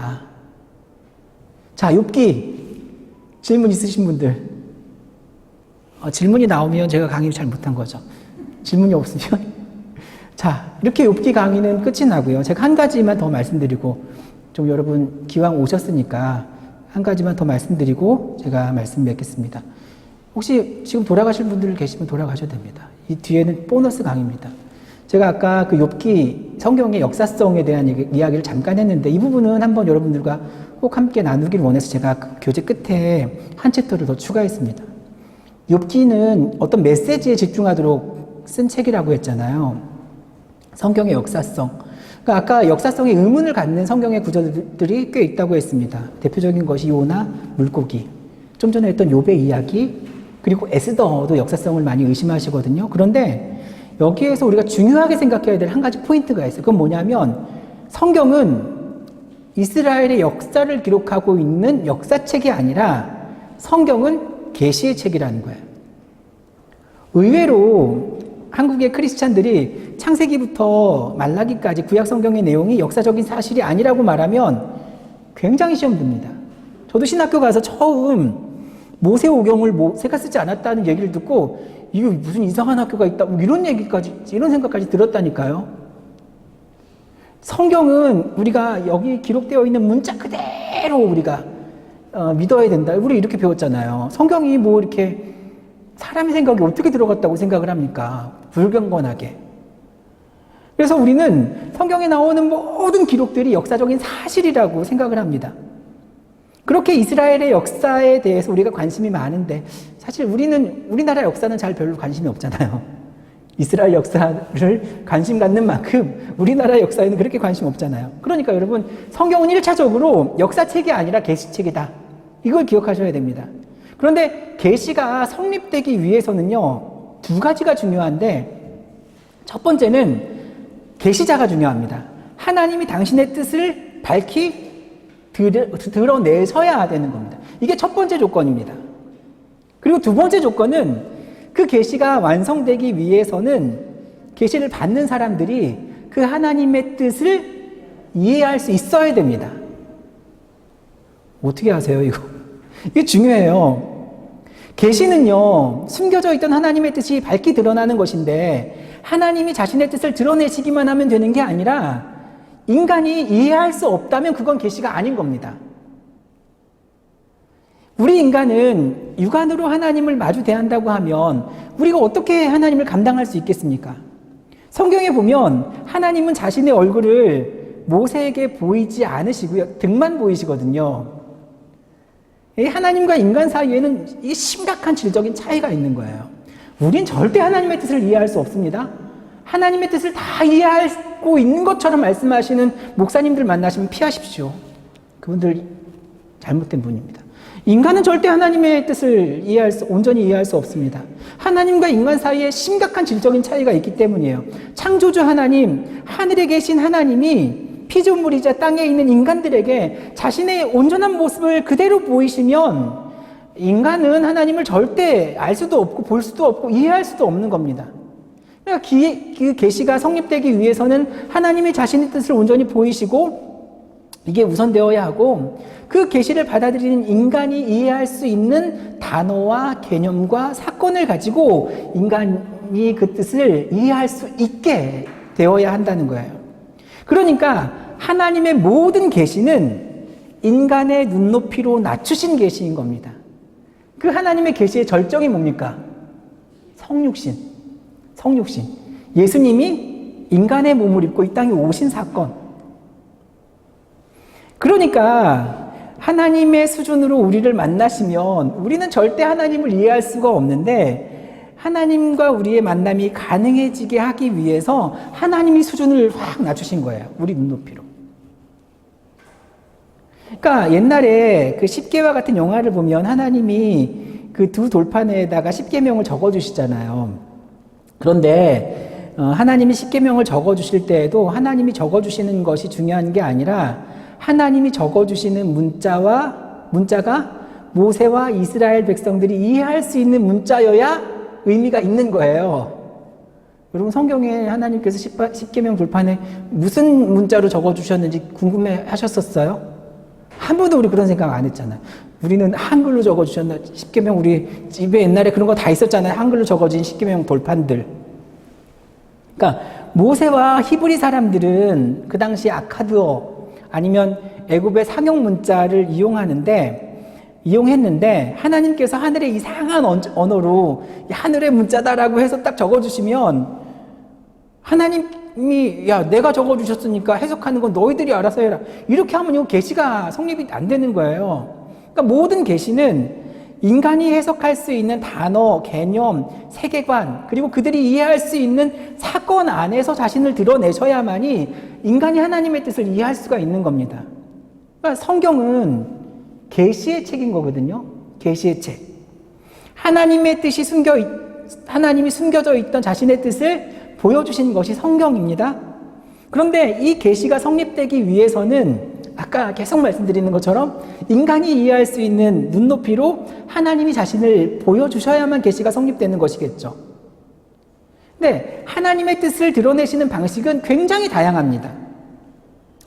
자, 욥기 질문 있으신 분들. 질문이 나오면 제가 강의를 잘 못한 거죠. 질문이 없으면. 자, 이렇게 욥기 강의는 끝이 나고요. 제가 한 가지만 더 말씀드리고, 좀 여러분 기왕 오셨으니까 한 가지만 더 말씀드리고 제가 말씀 맺겠습니다. 혹시 지금 돌아가실 분들 계시면 돌아가셔도 됩니다. 이 뒤에는 보너스 강의입니다. 제가 아까 그 욥기 성경의 역사성에 대한 이야기를 잠깐 했는데, 이 부분은 한번 여러분들과 꼭 함께 나누길 원해서 제가 그 교재 끝에 한 챕터를 더 추가했습니다. 욥기는 어떤 메시지에 집중하도록 쓴 책이라고 했잖아요. 성경의 역사성. 그러니까 아까 역사성에 의문을 갖는 성경의 구절들이 꽤 있다고 했습니다. 대표적인 것이 요나, 물고기, 좀 전에 했던 욥의 이야기, 그리고 에스더도 역사성을 많이 의심하시거든요. 그런데 여기에서 우리가 중요하게 생각해야 될 한 가지 포인트가 있어요. 그건 뭐냐면, 성경은 이스라엘의 역사를 기록하고 있는 역사책이 아니라 성경은 계시의 책이라는 거예요. 의외로 한국의 크리스찬들이 창세기부터 말라기까지 구약 성경의 내용이 역사적인 사실이 아니라고 말하면 굉장히 시험 듭니다. 저도 신학교 가서 처음 모세오경을 모세가 쓰지 않았다는 얘기를 듣고, 이거 무슨 이상한 학교가 있다, 이런 얘기까지, 이런 생각까지 들었다니까요. 성경은 우리가 여기 기록되어 있는 문자 그대로 우리가 믿어야 된다. 우리 이렇게 배웠잖아요. 성경이 뭐 이렇게 사람의 생각이 어떻게 들어갔다고 생각을 합니까? 불경건하게. 그래서 우리는 성경에 나오는 모든 기록들이 역사적인 사실이라고 생각을 합니다. 그렇게 이스라엘의 역사에 대해서 우리가 관심이 많은데, 사실 우리나라 역사는 잘 별로 관심이 없잖아요. 이스라엘 역사를 관심 갖는 만큼 우리나라 역사에는 그렇게 관심 없잖아요. 그러니까 여러분, 성경은 1차적으로 역사책이 아니라 계시책이다. 이걸 기억하셔야 됩니다. 그런데 계시가 성립되기 위해서는요, 두 가지가 중요한데, 첫 번째는 계시자가 중요합니다. 하나님이 당신의 뜻을 밝히 드러내셔야 되는 겁니다. 이게 첫 번째 조건입니다. 그리고 두 번째 조건은 그 계시가 완성되기 위해서는 계시를 받는 사람들이 그 하나님의 뜻을 이해할 수 있어야 됩니다. 어떻게 하세요, 이거? 이게 중요해요. 계시는요, 숨겨져 있던 하나님의 뜻이 밝히 드러나는 것인데, 하나님이 자신의 뜻을 드러내시기만 하면 되는 게 아니라 인간이 이해할 수 없다면 그건 계시가 아닌 겁니다. 우리 인간은 육안으로 하나님을 마주 대한다고 하면 우리가 어떻게 하나님을 감당할 수 있겠습니까? 성경에 보면 하나님은 자신의 얼굴을 모세에게 보이지 않으시고요, 등만 보이시거든요. 하나님과 인간 사이에는 이 심각한 질적인 차이가 있는 거예요. 우린 절대 하나님의 뜻을 이해할 수 없습니다. 하나님의 뜻을 다 이해하고 있는 것처럼 말씀하시는 목사님들 만나시면 피하십시오. 그분들 잘못된 분입니다. 인간은 절대 하나님의 뜻을 온전히 이해할 수 없습니다. 하나님과 인간 사이에 심각한 질적인 차이가 있기 때문이에요. 창조주 하나님, 하늘에 계신 하나님이 피조물이자 땅에 있는 인간들에게 자신의 온전한 모습을 그대로 보이시면 인간은 하나님을 절대 알 수도 없고 볼 수도 없고 이해할 수도 없는 겁니다. 그러니까 그 계시가 성립되기 위해서는 하나님이 자신의 뜻을 온전히 보이시고 이게 우선되어야 하고, 그 계시를 받아들이는 인간이 이해할 수 있는 단어와 개념과 사건을 가지고 인간이 그 뜻을 이해할 수 있게 되어야 한다는 거예요. 그러니까 하나님의 모든 계시는 인간의 눈높이로 낮추신 계시인 겁니다. 그 하나님의 계시의 절정이 뭡니까? 성육신. 예수님이 인간의 몸을 입고 이 땅에 오신 사건. 그러니까 하나님의 수준으로 우리를 만나시면 우리는 절대 하나님을 이해할 수가 없는데, 하나님과 우리의 만남이 가능해지게 하기 위해서 하나님이 수준을 확 낮추신 거예요. 우리 눈높이로. 그러니까 옛날에 그 십계와 같은 영화를 보면 하나님이 그 두 돌판에다가 십계명을 적어주시잖아요. 그런데 하나님이 십계명을 적어주실 때에도 하나님이 적어주시는 것이 중요한 게 아니라 하나님이 적어주시는 문자가 모세와 이스라엘 백성들이 이해할 수 있는 문자여야 의미가 있는 거예요. 여러분, 성경에 하나님께서 십계명 불판에 무슨 문자로 적어주셨는지 궁금해 하셨었어요? 한 번도 우리 그런 생각 안 했잖아요. 우리는 한글로 적어주셨나? 십계명 우리 집에 옛날에 그런 거 다 있었잖아요. 한글로 적어진 십계명 돌판들. 그러니까 모세와 히브리 사람들은 그 당시 아카드어 아니면 애굽의 상용 문자를 이용했는데 하나님께서 하늘의 이상한 언어로 하늘의 문자다라고 해서 딱 적어주시면 하나님이 야 내가 적어주셨으니까 해석하는 건 너희들이 알아서 해라. 이렇게 하면 이거 계시가 성립이 안 되는 거예요. 그러니까 모든 계시는 인간이 해석할 수 있는 단어, 개념, 세계관, 그리고 그들이 이해할 수 있는 사건 안에서 자신을 드러내셔야만이 인간이 하나님의 뜻을 이해할 수가 있는 겁니다. 그러니까 성경은 계시의 책인 거거든요. 계시의 책. 하나님의 뜻이 하나님이 숨겨져 있던 자신의 뜻을 보여주신 것이 성경입니다. 그런데 이 계시가 성립되기 위해서는 아까 계속 말씀드리는 것처럼 인간이 이해할 수 있는 눈높이로 하나님이 자신을 보여주셔야만 계시가 성립되는 것이겠죠. 근데 하나님의 뜻을 드러내시는 방식은 굉장히 다양합니다.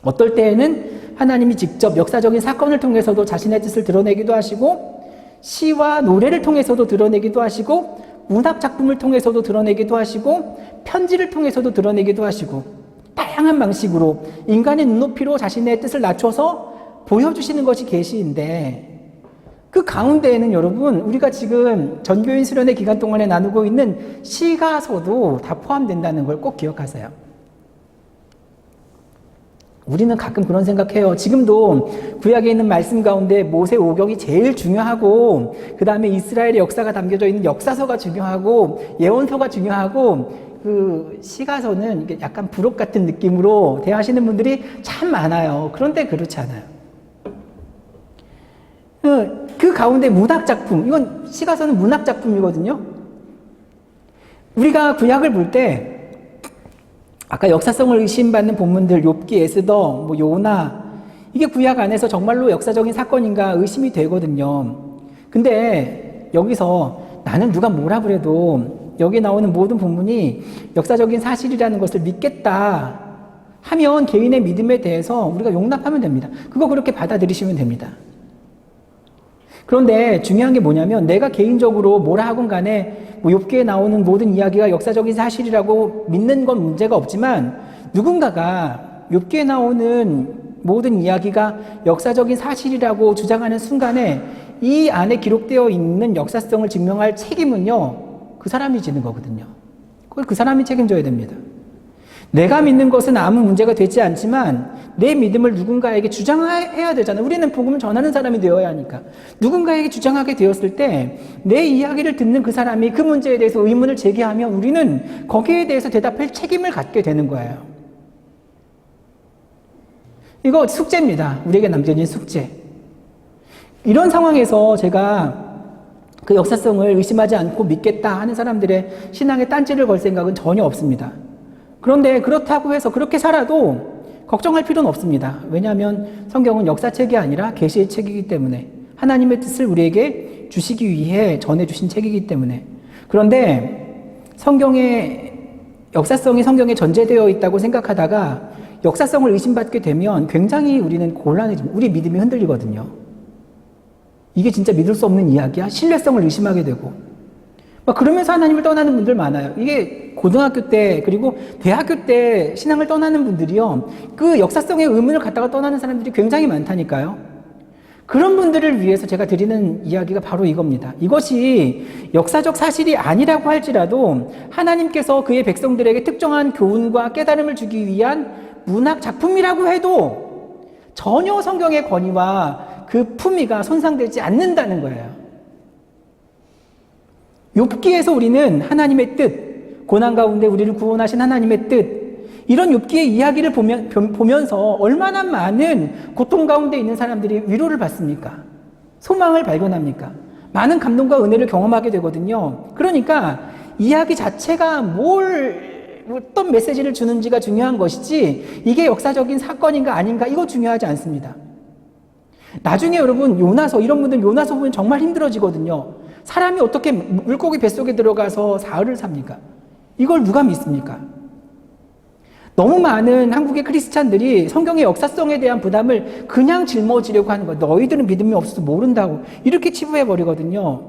어떨 때에는 하나님이 직접 역사적인 사건을 통해서도 자신의 뜻을 드러내기도 하시고 시와 노래를 통해서도 드러내기도 하시고 문학 작품을 통해서도 드러내기도 하시고 편지를 통해서도 드러내기도 하시고 다양한 방식으로 인간의 눈높이로 자신의 뜻을 낮춰서 보여주시는 것이 계시인데 그 가운데에는 여러분 우리가 지금 전교인 수련회 기간 동안에 나누고 있는 시가서도 다 포함된다는 걸 꼭 기억하세요. 우리는 가끔 그런 생각해요. 지금도 구약에 있는 말씀 가운데 모세 오경이 제일 중요하고 그 다음에 이스라엘의 역사가 담겨져 있는 역사서가 중요하고 예언서가 중요하고 그 시가서는 이게 약간 부록 같은 느낌으로 대하시는 분들이 참 많아요. 그런데 그렇지 않아요. 그 가운데 문학작품, 이건 시가서는 문학작품이거든요. 우리가 구약을 볼 때 아까 역사성을 의심받는 본문들 욥기, 에스더, 요나 이게 구약 안에서 정말로 역사적인 사건인가 의심이 되거든요. 근데 여기서 나는 누가 뭐라 그래도 여기 나오는 모든 본문이 역사적인 사실이라는 것을 믿겠다 하면 개인의 믿음에 대해서 우리가 용납하면 됩니다. 그거 그렇게 받아들이시면 됩니다. 그런데 중요한 게 뭐냐면 내가 개인적으로 뭐라 하건 간에 욥기에 나오는 모든 이야기가 역사적인 사실이라고 믿는 건 문제가 없지만 누군가가 욥기에 나오는 모든 이야기가 역사적인 사실이라고 주장하는 순간에 이 안에 기록되어 있는 역사성을 증명할 책임은요 그 사람이 지는 거거든요. 그걸 그 사람이 책임져야 됩니다. 내가 믿는 것은 아무 문제가 되지 않지만 내 믿음을 누군가에게 주장해야 되잖아요. 우리는 복음을 전하는 사람이 되어야 하니까. 누군가에게 주장하게 되었을 때 내 이야기를 듣는 그 사람이 그 문제에 대해서 의문을 제기하면 우리는 거기에 대해서 대답할 책임을 갖게 되는 거예요. 이거 숙제입니다. 우리에게 남겨진 숙제. 이런 상황에서 제가 그 역사성을 의심하지 않고 믿겠다 하는 사람들의 신앙에 딴지를 걸 생각은 전혀 없습니다. 그런데 그렇다고 해서 그렇게 살아도 걱정할 필요는 없습니다. 왜냐하면 성경은 역사책이 아니라 계시의 책이기 때문에 하나님의 뜻을 우리에게 주시기 위해 전해주신 책이기 때문에. 그런데 성경의 역사성이 성경에 전제되어 있다고 생각하다가 역사성을 의심받게 되면 굉장히 우리는 곤란해집니다. 우리 믿음이 흔들리거든요. 이게 진짜 믿을 수 없는 이야기야? 신뢰성을 의심하게 되고 막 그러면서 하나님을 떠나는 분들 많아요. 이게 고등학교 때 그리고 대학교 때 신앙을 떠나는 분들이요 그 역사성의 의문을 갖다가 떠나는 사람들이 굉장히 많다니까요. 그런 분들을 위해서 제가 드리는 이야기가 바로 이겁니다. 이것이 역사적 사실이 아니라고 할지라도 하나님께서 그의 백성들에게 특정한 교훈과 깨달음을 주기 위한 문학 작품이라고 해도 전혀 성경의 권위와 그 품위가 손상되지 않는다는 거예요. 욥기에서 우리는 하나님의 뜻, 고난 가운데 우리를 구원하신 하나님의 뜻, 이런 욥기의 이야기를 보면서 얼마나 많은 고통 가운데 있는 사람들이 위로를 받습니까? 소망을 발견합니까? 많은 감동과 은혜를 경험하게 되거든요. 그러니까 이야기 자체가 어떤 메시지를 주는지가 중요한 것이지 이게 역사적인 사건인가 아닌가 이거 중요하지 않습니다. 나중에 여러분 요나서, 이런 분들 요나서 보면 정말 힘들어지거든요. 사람이 어떻게 물고기 뱃속에 들어가서 사흘을 삽니까? 이걸 누가 믿습니까? 너무 많은 한국의 크리스찬들이 성경의 역사성에 대한 부담을 그냥 짊어지려고 하는 거예요. 너희들은 믿음이 없어서 모른다고 이렇게 치부해버리거든요.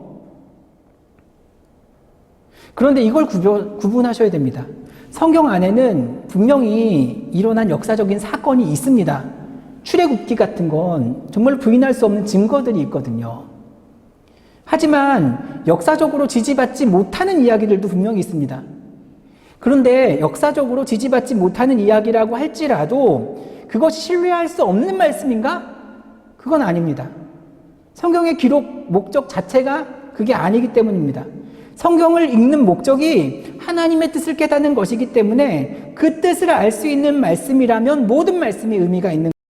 그런데 이걸 구분하셔야 됩니다. 성경 안에는 분명히 일어난 역사적인 사건이 있습니다. 출애굽기 같은 건 정말 부인할 수 없는 증거들이 있거든요. 하지만 역사적으로 지지받지 못하는 이야기들도 분명히 있습니다. 그런데 역사적으로 지지받지 못하는 이야기라고 할지라도 그것이 신뢰할 수 없는 말씀인가? 그건 아닙니다. 성경의 기록 목적 자체가 그게 아니기 때문입니다. 성경을 읽는 목적이 하나님의 뜻을 깨닫는 것이기 때문에 그 뜻을 알 수 있는 말씀이라면 모든 말씀이 의미가 있는